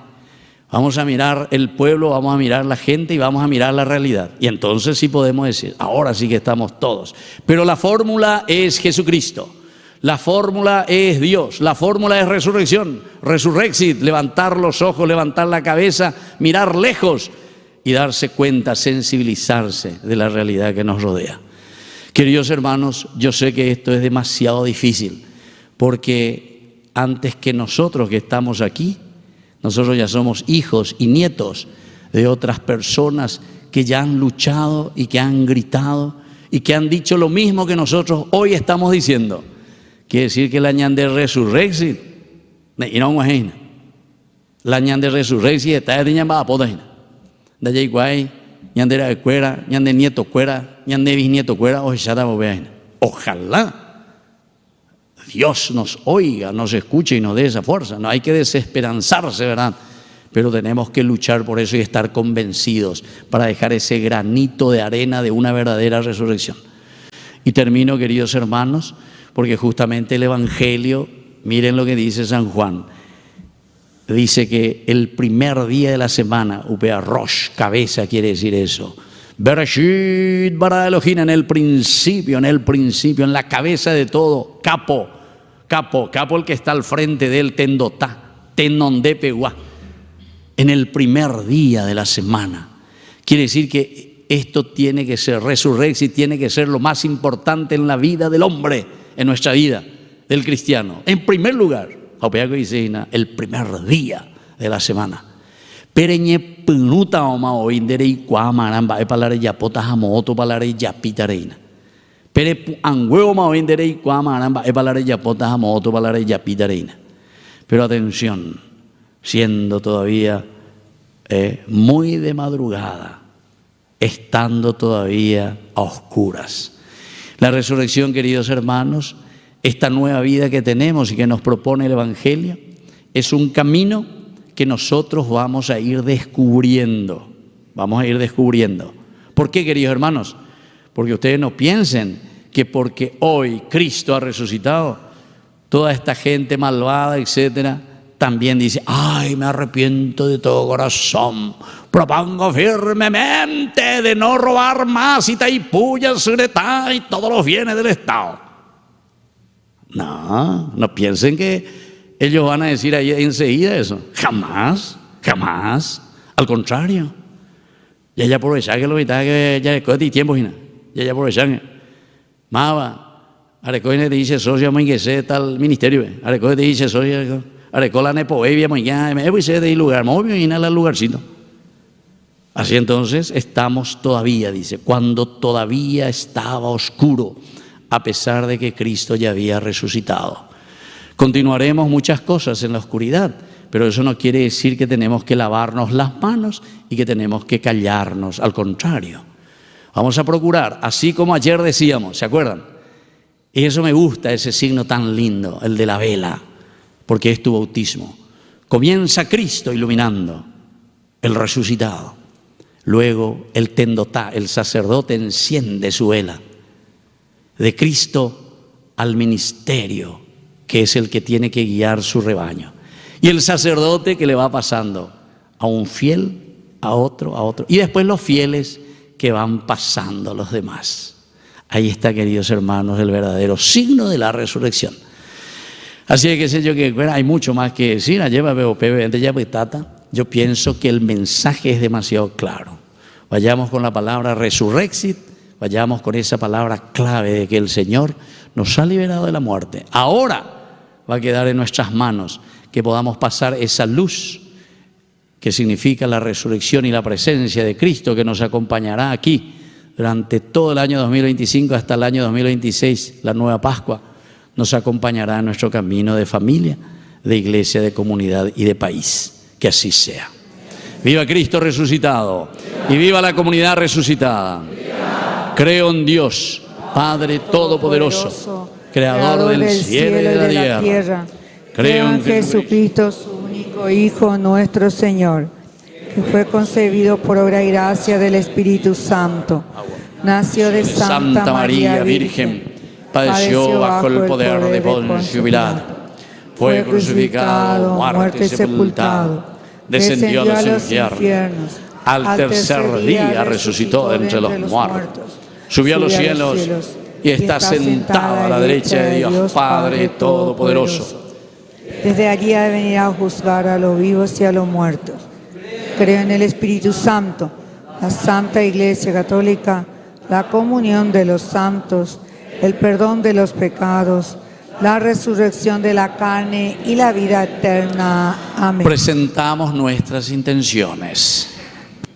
B: Vamos a mirar el pueblo, vamos a mirar la gente y vamos a mirar la realidad. Y entonces sí podemos decir: ahora sí que estamos todos. Pero la fórmula es Jesucristo. La fórmula es Dios. La fórmula es resurrección. Resurrexit, levantar los ojos, levantar la cabeza, mirar lejos y darse cuenta, sensibilizarse de la realidad que nos rodea. Queridos hermanos, yo sé que esto es demasiado difícil, porque antes que nosotros que estamos aquí, nosotros ya somos hijos y nietos de otras personas que ya han luchado y que han gritado y que han dicho lo mismo que nosotros hoy estamos diciendo. Quiere decir que la ñan de resurrexit, la ñan de resurrexit está de ñan va poda, de allá igual, ñan de la cuera, ñan de nieto cuera, ñan de bisnieto cuera, ojalá Dios nos oiga, nos escuche y nos dé esa fuerza. No hay que desesperanzarse, ¿verdad? Pero tenemos que luchar por eso y estar convencidos para dejar ese granito de arena de una verdadera resurrección. Y termino, queridos hermanos, porque justamente el Evangelio, miren lo que dice San Juan. Dice que el primer día de la semana, upea rosh, cabeza quiere decir eso. Bereshit bara Elohim, en el principio, en la cabeza de todo, capo el que está al frente del tendotá, tenonde peguá, en el primer día de la semana. Quiere decir que esto tiene que ser resurrección, tiene que ser lo más importante en la vida del hombre, en nuestra vida del cristiano. En primer lugar, el primer día de la semana. Pereñe penuta oma oindere y cuamaramba e palare yapota jamoto palare yapita reina. Pere angueo ma oindere y cuamaramba e palare yapota jamoto palare yapita reina. Pero atención, siendo todavía muy de madrugada, estando todavía a oscuras. La resurrección, queridos hermanos, esta nueva vida que tenemos y que nos propone el Evangelio, es un camino que nosotros vamos a ir descubriendo. Vamos a ir descubriendo. ¿Por qué, queridos hermanos? Porque ustedes no piensen que porque hoy Cristo ha resucitado, toda esta gente malvada, etcétera, también dice: ay, me arrepiento de todo corazón, propongo firmemente de no robar más y taipullas, secretá y todos los bienes del Estado. No piensen que ellos van a decir ahí enseguida eso. Jamás, jamás. Al contrario. Ya aprovechan que lo que ya es tiempo, ya aprovechan. Mava, arecoine te dice socia muy que sé tal ministerio, arecoine te dice socia, arecola nepo bebia muy ya, me voy a de lugar, me voy a al lugarcito. Así entonces estamos todavía, dice, cuando todavía estaba oscuro, a pesar de que Cristo ya había resucitado. Continuaremos muchas cosas en la oscuridad, pero eso no quiere decir que tenemos que lavarnos las manos y que tenemos que callarnos, al contrario. Vamos a procurar, así como ayer decíamos, ¿se acuerdan? Y eso me gusta, ese signo tan lindo, el de la vela, porque es tu bautismo. Comienza Cristo iluminando, el resucitado. Luego el tendotá, el sacerdote, enciende su vela. De Cristo al ministerio, que es el que tiene que guiar su rebaño. Y el sacerdote que le va pasando a un fiel, a otro. Y después los fieles que van pasando los demás. Ahí está, queridos hermanos, el verdadero signo de la resurrección. Así es que sé yo que bueno, hay mucho más que decir. Yo pienso que el mensaje es demasiado claro. Vayamos con la palabra resurrexit, vayamos con esa palabra clave de que el Señor nos ha liberado de la muerte. Ahora va a quedar en nuestras manos que podamos pasar esa luz que significa la resurrección y la presencia de Cristo, que nos acompañará aquí durante todo el año 2025 hasta el año 2026, la nueva Pascua, nos acompañará en nuestro camino de familia, de iglesia, de comunidad y de país. Que así sea. Viva Cristo resucitado y viva la comunidad resucitada. Creo en Dios, Padre Todopoderoso, Creador del cielo y de la tierra.
A: Creo en Jesucristo, su único Hijo, nuestro Señor, que fue concebido por obra y gracia del Espíritu Santo. Nació de Santa María Virgen, padeció bajo el poder de Poncio Pilato. Fue crucificado, muerto y sepultado. Descendió a los infiernos. Al tercer día resucitó de entre los muertos. Subió a los cielos y está sentado a la derecha de Dios Padre Todopoderoso. Desde allí ha de venir a juzgar a los vivos y a los muertos. Creo en el Espíritu Santo, la Santa Iglesia Católica, la comunión de los santos, el perdón de los pecados, la resurrección de la carne y la vida eterna. Amén.
B: Presentamos nuestras intenciones.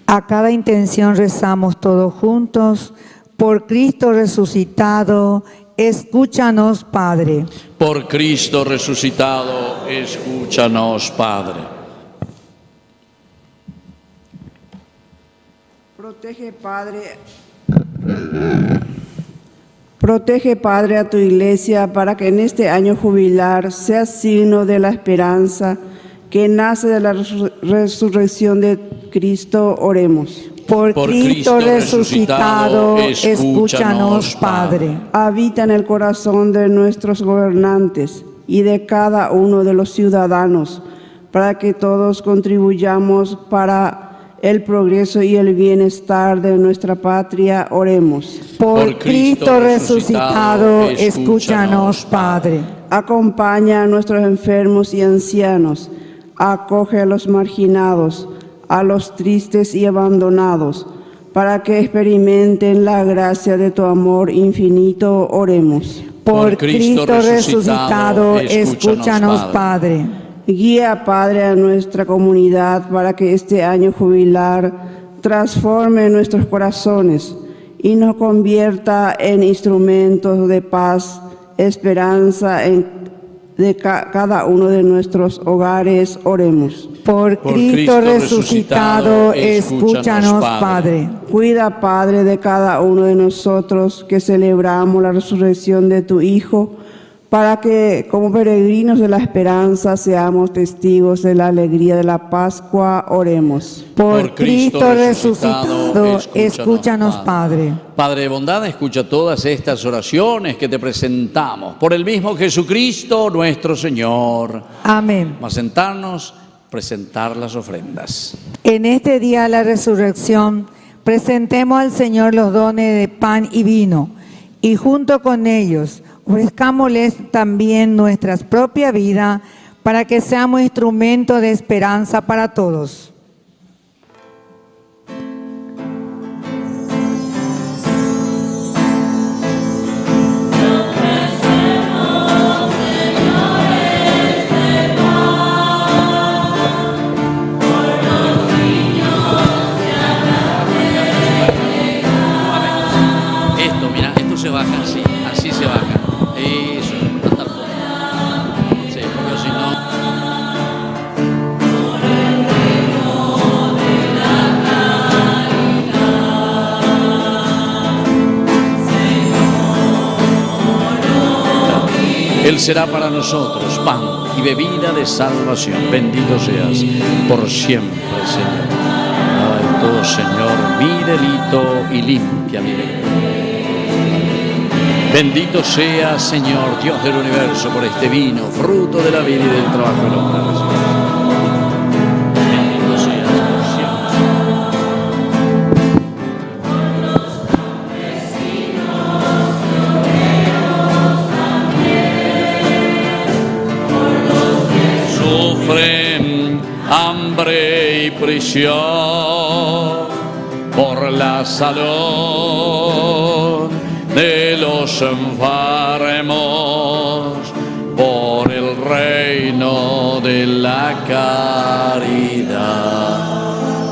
A: A cada intención rezamos todos juntos. Por Cristo resucitado, escúchanos, Padre.
B: Por Cristo resucitado, escúchanos, Padre.
I: Protege, Padre, a tu iglesia para que en este año jubilar sea signo de la esperanza que nace de la resurrección de Cristo. Oremos.
A: Por Cristo resucitado, escúchanos, Padre.
I: Habita en el corazón de nuestros gobernantes y de cada uno de los ciudadanos, para que todos contribuyamos para el progreso y el bienestar de nuestra patria. Oremos.
A: Por Cristo resucitado, escúchanos, Padre.
I: Acompaña a nuestros enfermos y ancianos, acoge a los marginados, a los tristes y abandonados, para que experimenten la gracia de tu amor infinito. Oremos.
A: Por Cristo resucitado, escúchanos, Padre.
I: Guía, Padre, a nuestra comunidad para que este año jubilar transforme nuestros corazones y nos convierta en instrumentos de paz, esperanza de cada uno de nuestros hogares. Oremos.
A: Por Cristo resucitado, escúchanos, Padre.
I: Cuida, Padre, de cada uno de nosotros que celebramos la resurrección de tu Hijo, para que como peregrinos de la esperanza seamos testigos de la alegría de la Pascua. Oremos.
A: Por Cristo resucitado, escúchanos, Padre.
B: Padre de bondad, escucha todas estas oraciones que te presentamos por el mismo Jesucristo nuestro Señor.
A: Amén.
B: Vamos a sentarnos, presentar las ofrendas.
A: En este día de la resurrección, presentemos al Señor los dones de pan y vino, y junto con ellos ofrezcámosles también nuestra propia vida, para que seamos instrumentos de esperanza para todos.
B: Esto, mira, esto se baja así, así se baja. Eso, hasta el fondo. Sí, porque si no... Él será para nosotros pan y bebida de salvación. Bendito seas por siempre, Señor. Lava de todo, Señor, mi delito y limpia mi delito. Bendito sea, Señor, Dios del universo, por este vino, fruto de la vida y del trabajo del hombre. Bendito seas por siempre. y prisión, por la salud de los enfermos, por el reino de la caridad.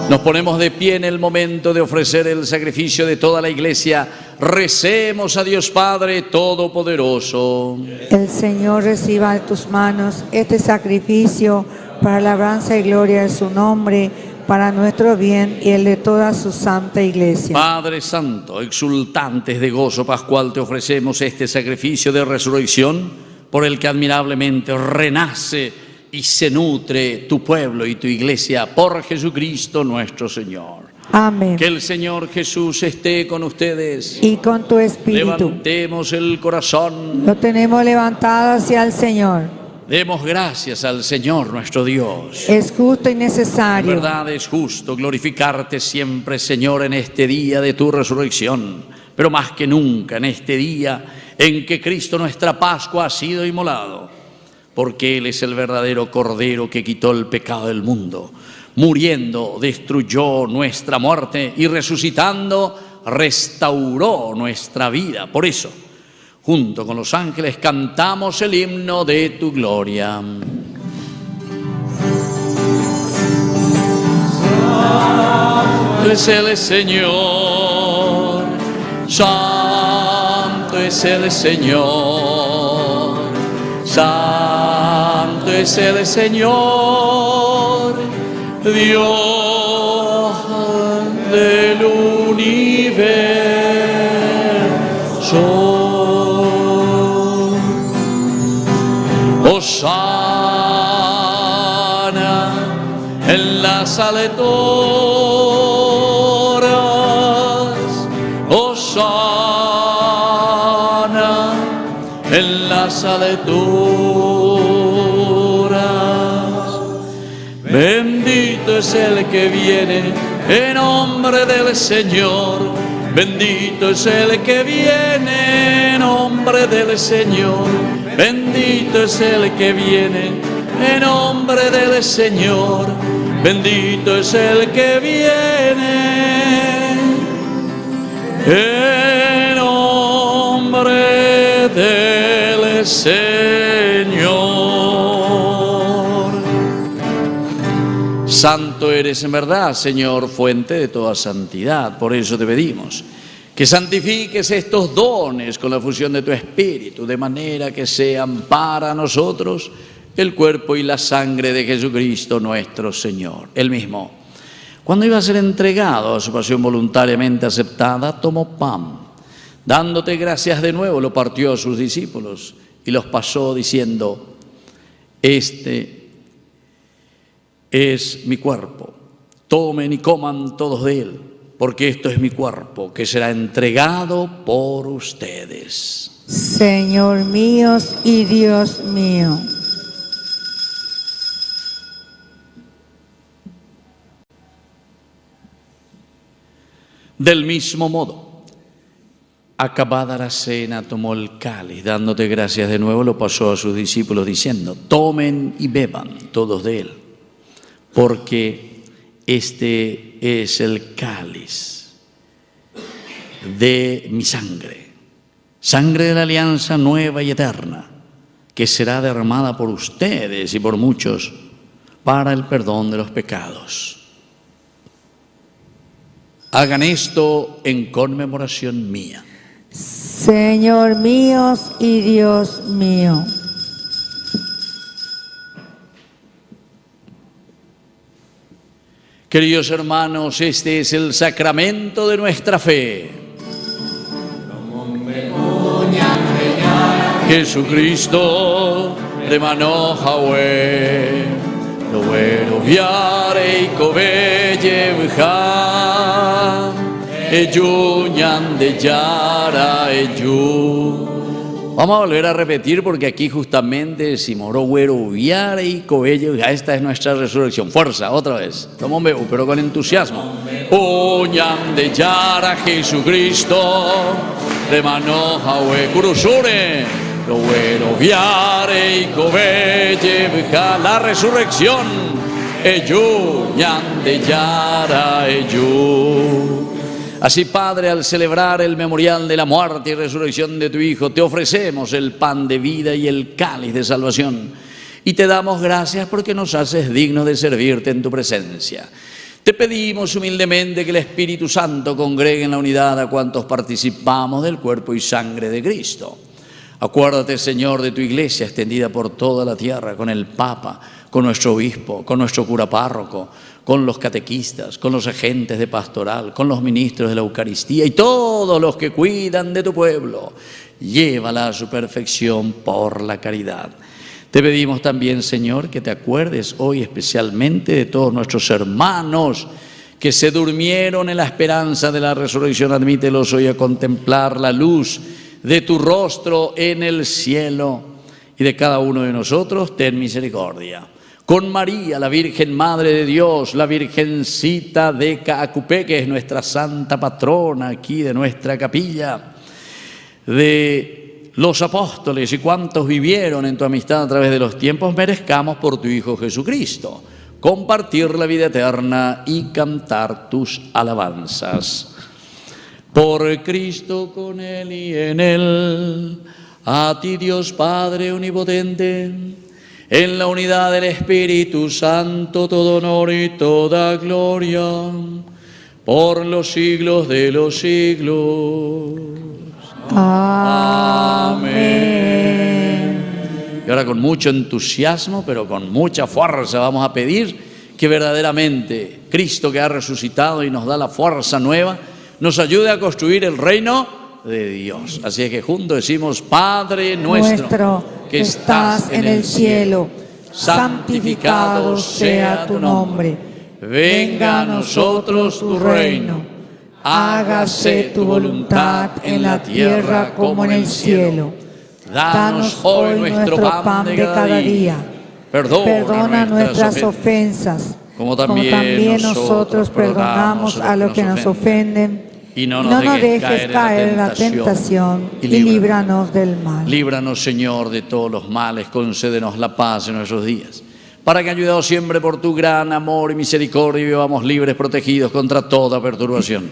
B: Nos ponemos de pie en el momento de ofrecer el sacrificio de toda la iglesia. Recemos a Dios Padre Todopoderoso.
A: El Señor reciba de tus manos este sacrificio para la alabanza y gloria de su nombre, para nuestro bien y el de toda su santa iglesia.
B: Padre Santo, exultantes de gozo pascual, te ofrecemos este sacrificio de resurrección por el que admirablemente renace y se nutre tu pueblo y tu iglesia, por Jesucristo nuestro Señor.
A: Amén.
B: Que el Señor Jesús esté con ustedes.
A: Y con tu espíritu.
B: Levantemos el corazón.
A: Lo tenemos levantado hacia el Señor.
B: Demos gracias al Señor nuestro Dios.
A: Es justo y necesario.
B: En verdad es justo glorificarte siempre, Señor, en este día de tu resurrección, pero más que nunca en este día en que Cristo nuestra Pascua ha sido inmolado, porque Él es el verdadero Cordero que quitó el pecado del mundo. Muriendo, destruyó nuestra muerte y resucitando, restauró nuestra vida. Por eso, junto con los ángeles, cantamos el himno de tu gloria. Santo es el Señor, santo es el Señor, santo es el Señor, Dios del universo. Hosana en las alturas, hosana en las alturas. Bendito es el que viene en nombre del Señor, bendito es el que viene en nombre del Señor, bendito es el que viene en nombre del Señor, bendito es el que viene en nombre del Señor. Santo eres en verdad, Señor, fuente de toda santidad. Por eso te pedimos que santifiques estos dones con la fusión de tu Espíritu, de manera que sean para nosotros el cuerpo y la sangre de Jesucristo nuestro Señor. Él mismo, cuando iba a ser entregado a su pasión voluntariamente aceptada, tomó pan. Dándote gracias de nuevo, lo partió a sus discípulos y los pasó diciendo: este es mi cuerpo, tomen y coman todos de él, porque esto es mi cuerpo que será entregado por ustedes.
A: Señor mío y Dios mío.
B: Del mismo modo, acabada la cena, tomó el cáliz, dándote gracias de nuevo, lo pasó a sus discípulos diciendo: tomen y beban todos de él, porque este es el cáliz de mi sangre, sangre de la alianza nueva y eterna, que será derramada por ustedes y por muchos para el perdón de los pecados. Hagan esto en conmemoración mía.
A: Señor mío y Dios mío.
B: Queridos hermanos, este es el sacramento de nuestra fe. Jesucristo de mano Yahweh, lo bueno viare y cobelle bja, eyuñan de yara eyu. Vamos a volver a repetir porque aquí justamente decimos güero viare y cobelle bja. Esta es nuestra resurrección. Fuerza, otra vez. Toma un bebé, pero con entusiasmo. Uñan de yara Jesucristo de mano Yahweh, curusure. Lo bueno viare y cobelle bja, la resurrección ello, ñande yara ello. Así, Padre, al celebrar el memorial de la muerte y resurrección de tu Hijo, te ofrecemos el pan de vida y el cáliz de salvación. Y te damos gracias porque nos haces dignos de servirte en tu presencia. Te pedimos humildemente que el Espíritu Santo congregue en la unidad a cuantos participamos del cuerpo y sangre de Cristo. Acuérdate, Señor, de tu iglesia extendida por toda la tierra, con el Papa, con nuestro obispo, con nuestro cura párroco, con los catequistas, con los agentes de pastoral, con los ministros de la Eucaristía y todos los que cuidan de tu pueblo. Llévala a su perfección por la caridad. Te pedimos también, Señor, que te acuerdes hoy especialmente de todos nuestros hermanos que se durmieron en la esperanza de la resurrección. Admítelos hoy a contemplar la luz de tu rostro en el cielo. Y de cada uno de nosotros, ten misericordia. Con María, la Virgen Madre de Dios, la Virgencita de Caacupé, que es nuestra santa patrona aquí de nuestra capilla, de los apóstoles y cuantos vivieron en tu amistad a través de los tiempos, merezcamos por tu Hijo Jesucristo compartir la vida eterna y cantar tus alabanzas. Por Cristo, con Él y en Él, a ti Dios Padre omnipotente, en la unidad del Espíritu Santo, todo honor y toda gloria, por los siglos de los siglos.
A: Amén.
B: Y ahora con mucho entusiasmo, pero con mucha fuerza, vamos a pedir que verdaderamente Cristo, que ha resucitado y nos da la fuerza nueva, nos ayude a construir el reino de Dios. Así es que juntos decimos: Padre nuestro que estás en el cielo, santificado sea tu nombre. Venga a nosotros tu reino. Hágase tu voluntad en la tierra como en el cielo. Danos hoy nuestro pan de cada día. Perdona nuestras ofensas, como también nosotros perdonamos a los que nos ofenden. Y no nos dejes caer en la tentación y líbranos del mal. Líbranos, Señor, de todos los males. Concédenos la paz en nuestros días, para que, ayudados siempre por tu gran amor y misericordia, vivamos libres, protegidos contra toda perturbación,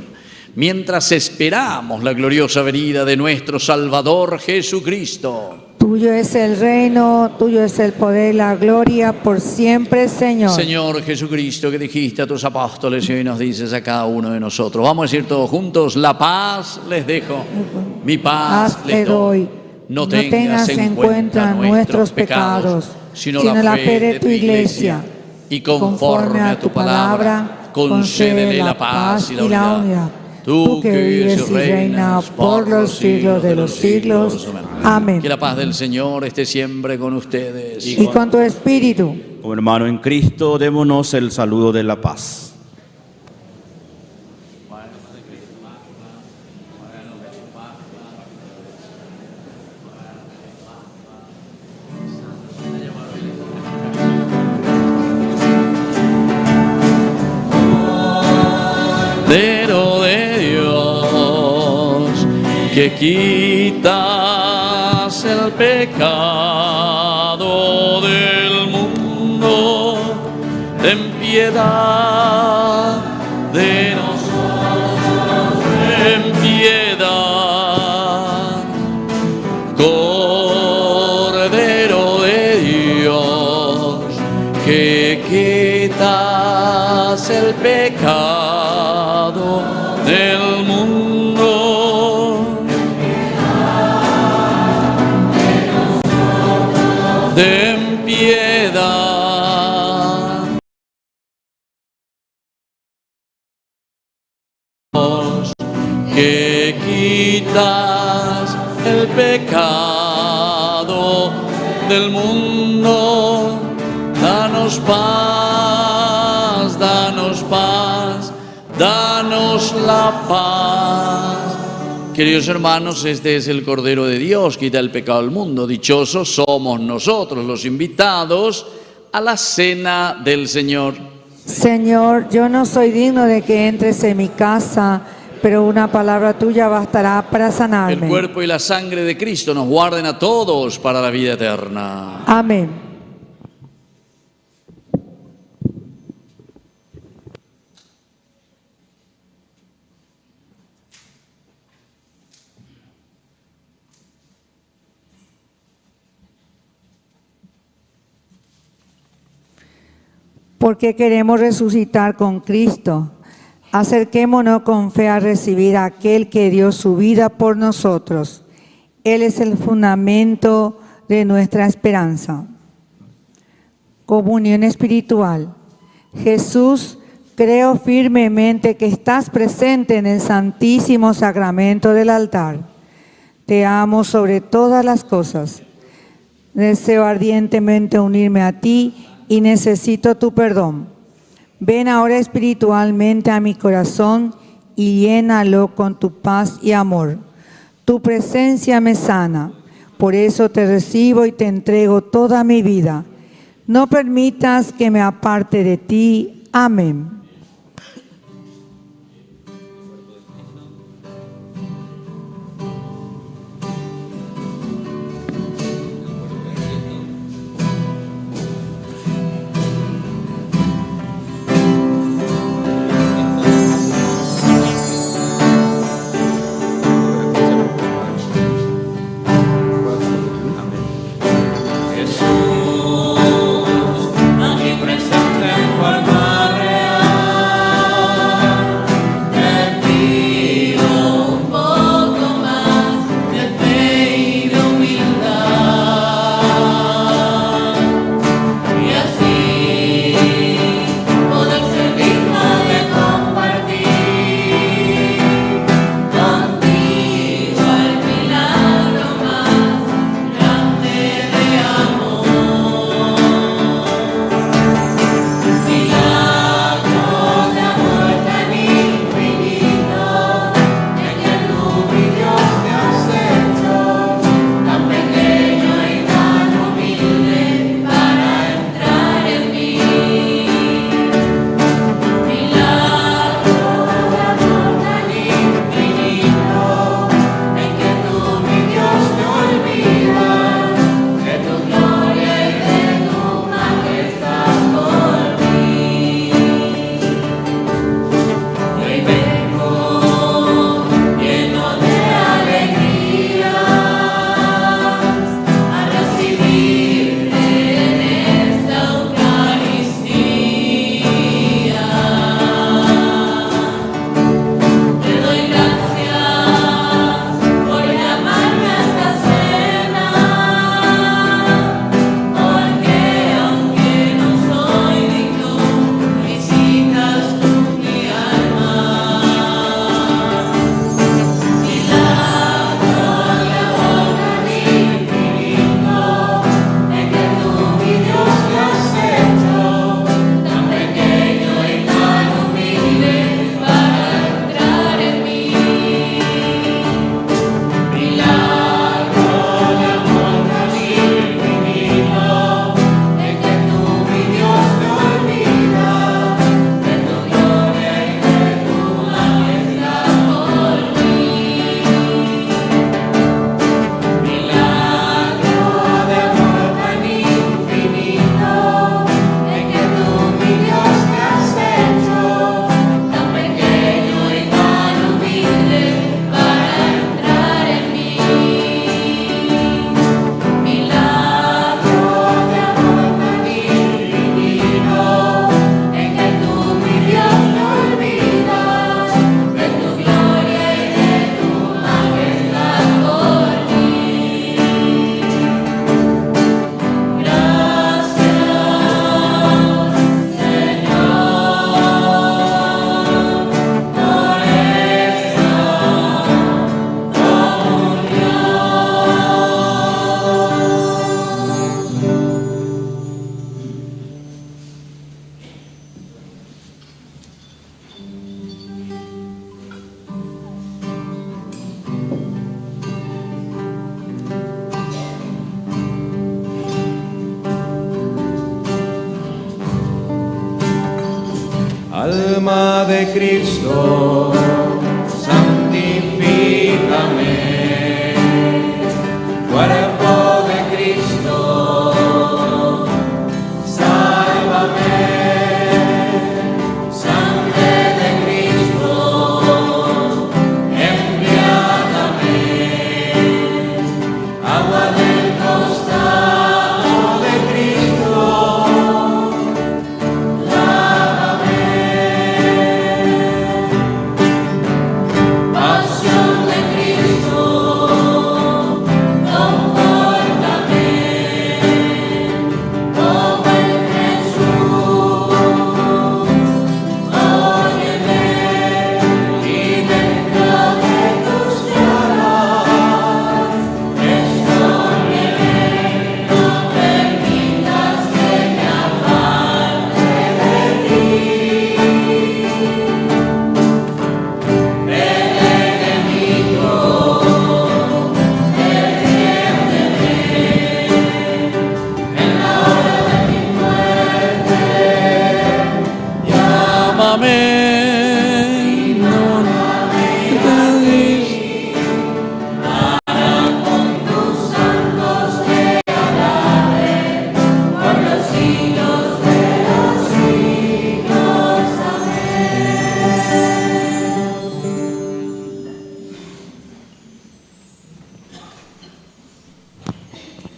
B: mientras esperamos la gloriosa venida de nuestro Salvador Jesucristo. Tuyo es el reino, tuyo es el poder, la gloria por siempre, Señor. Señor Jesucristo, que dijiste a tus apóstoles y hoy nos dices a cada uno de nosotros. Vamos a decir todos juntos: la paz les dejo, mi paz les doy. No tengas en cuenta nuestros pecados, sino la fe de tu iglesia. Y conforme a tu palabra, concédele la paz y la unidad. Tú que vives y reinas por los siglos de los siglos. Amén. Que la paz del Señor esté siempre con ustedes.
A: Y con tu espíritu.
J: Como hermano en Cristo, démonos el saludo de la paz.
B: Que quitas el pecado del mundo, ten piedad de nosotros, ten piedad. Cordero de Dios, que quitas el pecado del mundo, ten piedad. Que quitas el pecado del mundo, danos paz, danos paz, danos la paz. Queridos hermanos, este es el Cordero de Dios, quita el pecado del mundo. Dichosos somos nosotros, los invitados a la cena del Señor.
A: Señor, yo no soy digno de que entres en mi casa, pero una palabra tuya bastará para sanarme.
B: El cuerpo y la sangre de Cristo nos guarden a todos para la vida eterna.
A: Amén. porque queremos resucitar con Cristo. Acerquémonos con fe a recibir a aquel que dio su vida por nosotros. Él es el fundamento de nuestra esperanza. Comunión espiritual. Jesús, creo firmemente que estás presente en el santísimo sacramento del altar. Te amo sobre todas las cosas. Deseo ardientemente unirme a ti y necesito tu perdón. Ven ahora espiritualmente a mi corazón y llénalo con tu paz y amor. Tu presencia me sana, por eso te recibo y te entrego toda mi vida. No permitas que me aparte de ti. Amén.
D: Alma de Cristo, santifícame. Cuerpo de Cristo, sálvame. Sangre de Cristo, embriágame. Agua del costado de Cristo,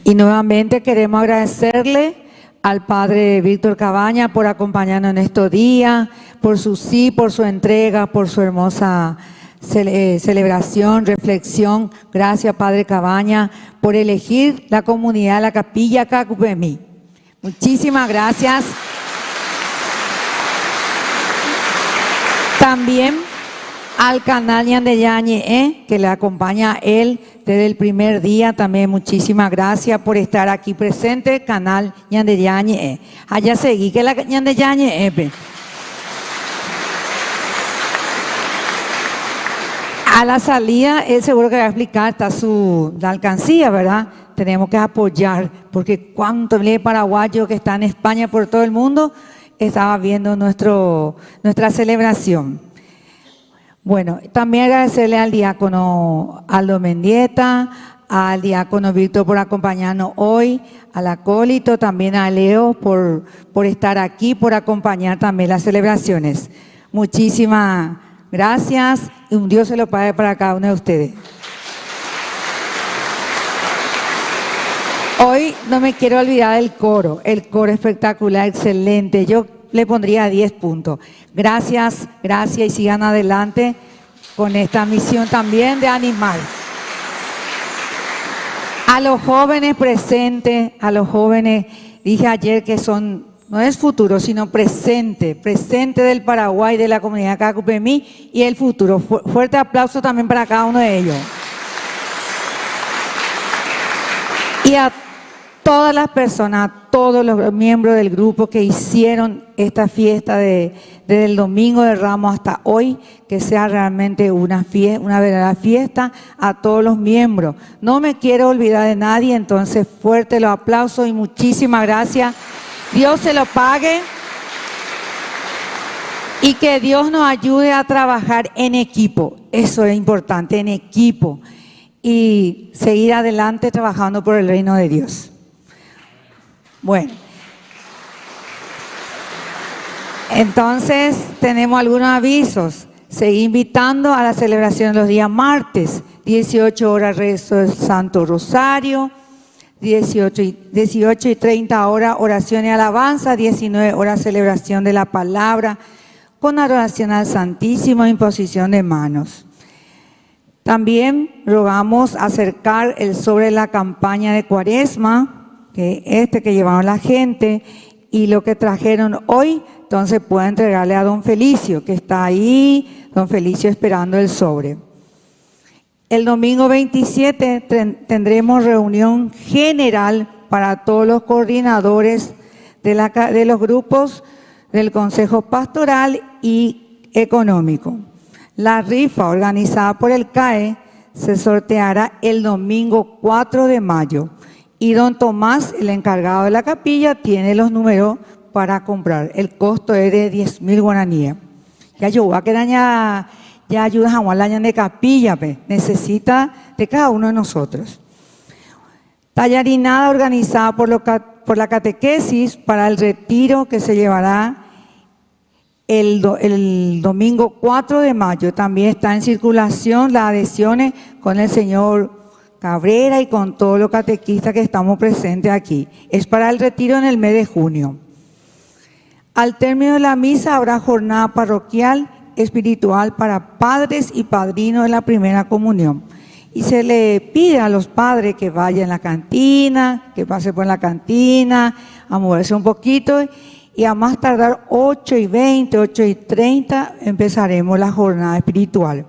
A: Y nuevamente queremos agradecerle al Padre Víctor Cabaña por acompañarnos en estos días, por su sí, por su entrega, por su hermosa celebración, reflexión. Gracias, Padre Cabaña, por elegir la comunidad, la capilla Cacupemí. Muchísimas gracias. También al canal Ñandeyañe, que le acompaña a él desde el primer día. También muchísimas gracias por estar aquí presente, canal Ñandeyañe. Allá seguí que la Ñandeyañe. A la salida, él seguro que va a explicar, está la alcancía, ¿verdad? Tenemos que apoyar, porque cuánto de paraguayos que están en España por todo el mundo estaba viendo nuestra celebración. Bueno, también agradecerle al diácono Aldo Mendieta, al diácono Víctor por acompañarnos hoy, al acólito, también a Leo por estar aquí, por acompañar también las celebraciones. Muchísimas gracias y un Dios se lo pague para cada uno de ustedes. Hoy no me quiero olvidar del coro, el coro espectacular, excelente. Yo le pondría 10 puntos. Gracias, gracias y sigan adelante con esta misión también de animar. A los jóvenes presentes, a los jóvenes, dije ayer que son, no es futuro, sino presente del Paraguay, de la comunidad Cacupemí y el futuro. Fuerte aplauso también para cada uno de ellos. Y a todas las personas, a todos los miembros del grupo que hicieron esta fiesta desde el Domingo de Ramos hasta hoy, que sea realmente una verdadera fiesta, a todos los miembros. No me quiero olvidar de nadie, entonces fuerte los aplausos y muchísimas gracias. Dios se lo pague y que Dios nos ayude a trabajar en equipo. Eso es importante, en equipo. Y seguir adelante trabajando por el reino de Dios. Bueno, entonces tenemos algunos avisos. Seguí invitando a la celebración de los días martes, 18 horas rezo del Santo Rosario, 18 y 30 horas oración y alabanza, 19 horas celebración de la palabra, con adoración al Santísimo e imposición de manos. También rogamos acercar el sobre de la campaña de Cuaresma, que llevaron la gente y lo que trajeron hoy, entonces puede entregarle a don Felicio, que está ahí, don Felicio esperando el sobre. El domingo 27 tendremos reunión general para todos los coordinadores de los grupos del Consejo Pastoral y Económico. La rifa organizada por el CAE se sorteará el domingo 4 de mayo. Y don Tomás, el encargado de la capilla, tiene los números para comprar. El costo es de 10.000 guaraníes. Ya yo voy a quedar ya ayudas a la de capilla, necesita de cada uno de nosotros. Tallarinada organizada por la catequesis para el retiro que se llevará el domingo 4 de mayo. También está en circulación las adhesiones con el señor Cabrera y con todos los catequistas que estamos presentes aquí. Es para el retiro en el mes de junio. Al término de la misa habrá jornada parroquial espiritual para padres y padrinos de la primera comunión. Y se le pide a los padres que vayan a la cantina, que pase por la cantina, a moverse un poquito y a más tardar 8:20, 8:30 empezaremos la jornada espiritual.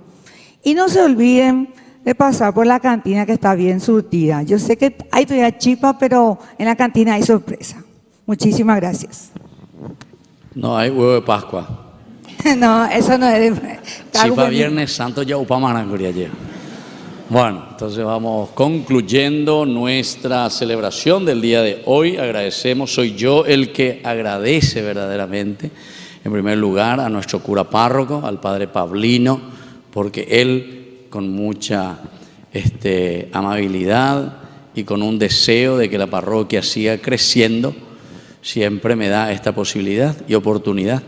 A: Y no se olviden de pasar por la cantina que está bien surtida. Yo sé que hay todavía chipa, pero en la cantina hay sorpresa. Muchísimas gracias.
B: No hay huevo de Pascua.
A: No, eso no es de...
B: Chipa Viernes Santo ya upamaranguria ayer. Bueno, entonces vamos concluyendo nuestra celebración del día de hoy. Agradecemos, soy yo el que agradece verdaderamente, en primer lugar, a nuestro cura párroco, al padre Pablino, porque él, con mucha amabilidad y con un deseo de que la parroquia siga creciendo, siempre me da esta posibilidad y oportunidad,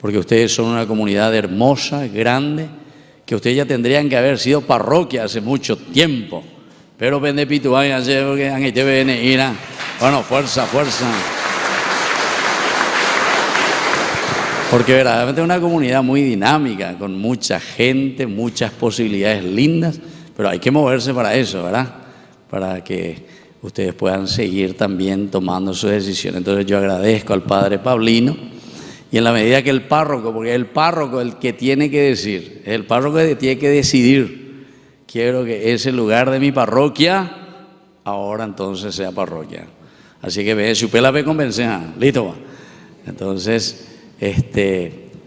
B: porque ustedes son una comunidad hermosa, grande, que ustedes ya tendrían que haber sido parroquia hace mucho tiempo, Pero vende pituay ayer porque han hecho venir. Bueno, fuerza. Porque verdaderamente es una comunidad muy dinámica, con mucha gente, muchas posibilidades lindas, pero hay que moverse para eso, ¿verdad? Para que ustedes puedan seguir también tomando sus decisiones. Entonces yo agradezco al padre Paulino, y en la medida que el párroco, porque es el párroco el que tiene que decir, es el párroco el que tiene que decidir, quiero que ese lugar de mi parroquia ahora entonces sea parroquia. Así que ve, si usted la ve convencida, listo va. Entonces,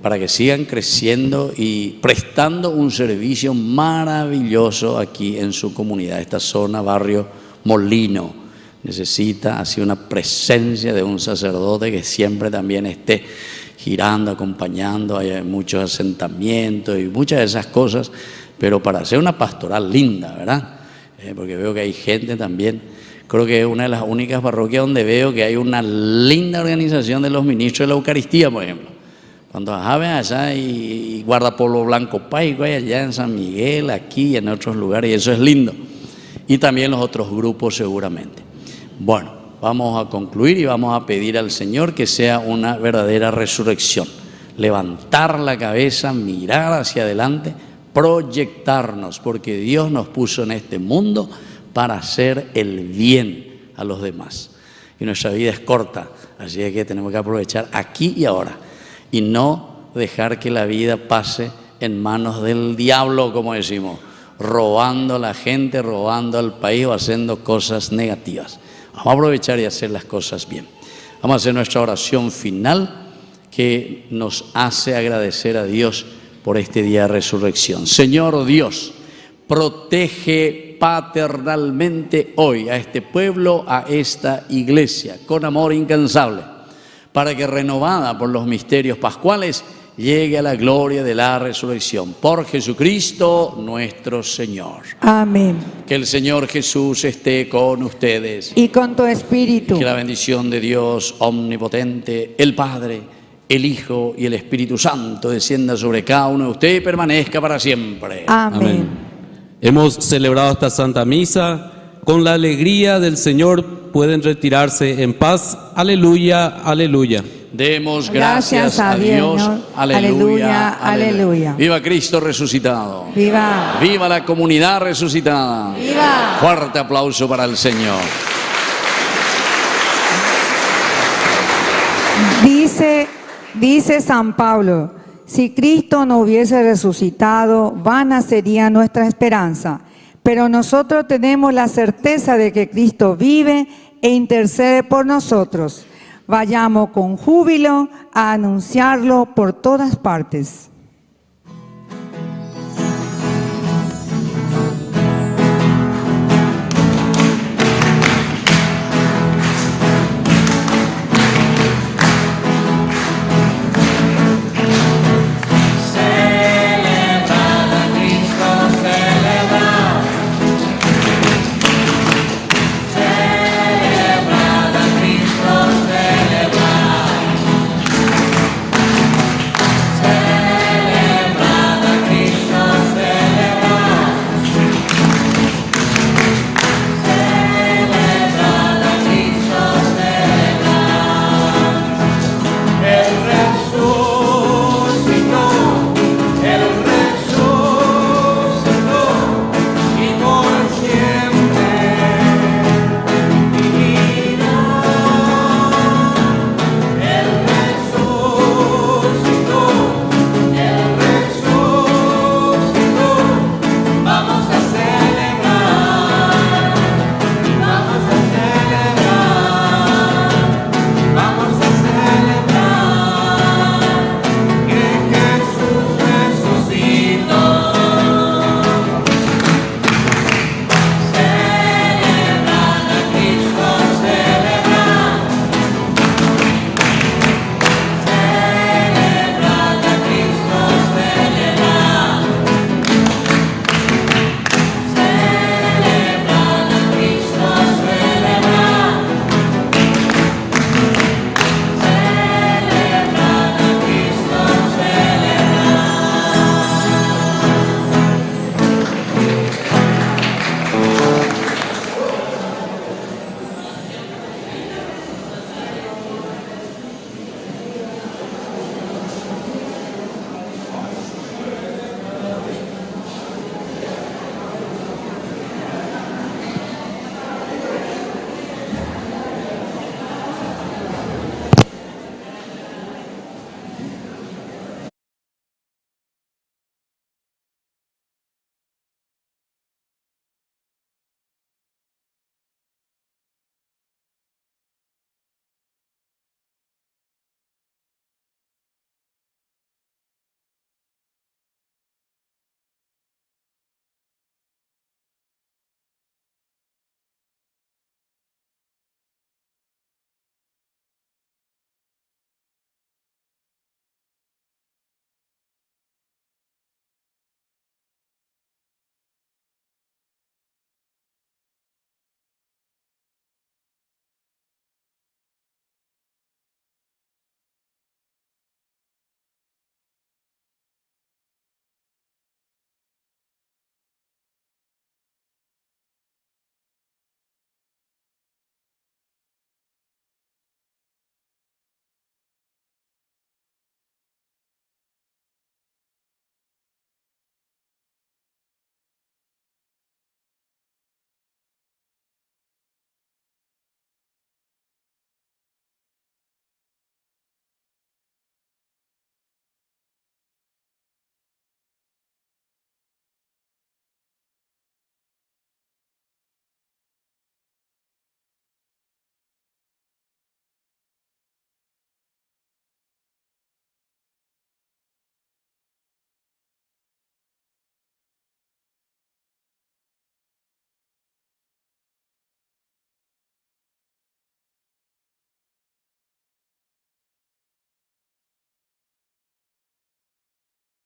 B: para que sigan creciendo y prestando un servicio maravilloso aquí en su comunidad. Esta zona, barrio Molino, necesita así una presencia de un sacerdote que siempre también esté girando, acompañando. Hay muchos asentamientos y muchas de esas cosas, pero para hacer una pastoral linda, ¿verdad? Porque veo que hay gente también. Creo que es una de las únicas parroquias donde veo que hay una linda organización de los ministros de la Eucaristía, por ejemplo. Cuando ven allá y Guardapolvo Blanco Paico, allá en San Miguel, aquí y en otros lugares, y eso es lindo. Y también los otros grupos seguramente. Bueno, vamos a concluir y vamos a pedir al Señor que sea una verdadera resurrección. Levantar la cabeza, mirar hacia adelante, proyectarnos, porque Dios nos puso en este mundo para hacer el bien a los demás. Y nuestra vida es corta, así que tenemos que aprovechar aquí y ahora y no dejar que la vida pase en manos del diablo, como decimos, robando a la gente, robando al país o haciendo cosas negativas. Vamos a aprovechar y hacer las cosas bien. Vamos a hacer nuestra oración final que nos hace agradecer a Dios por este día de resurrección. Señor Dios, protege paternalmente hoy a este pueblo, a esta iglesia, con amor incansable, para que renovada por los misterios pascuales llegue a la gloria de la resurrección. Por Jesucristo nuestro Señor.
A: Amén.
B: Que el Señor Jesús esté con ustedes.
A: Y con tu espíritu.
B: Que la bendición de Dios omnipotente, el Padre, el Hijo y el Espíritu Santo descienda sobre cada uno de ustedes y permanezca para siempre.
A: Amén.
H: Hemos celebrado esta Santa Misa. Con la alegría del Señor pueden retirarse en paz. Aleluya, aleluya.
B: Demos gracias a Dios.
A: Aleluya, aleluya.
B: Viva Cristo resucitado.
A: Viva.
B: Viva la comunidad resucitada.
A: Viva.
B: Fuerte aplauso para el Señor.
A: Dice San Pablo: si Cristo no hubiese resucitado, vana sería nuestra esperanza. Pero nosotros tenemos la certeza de que Cristo vive e intercede por nosotros. Vayamos con júbilo a anunciarlo por todas partes.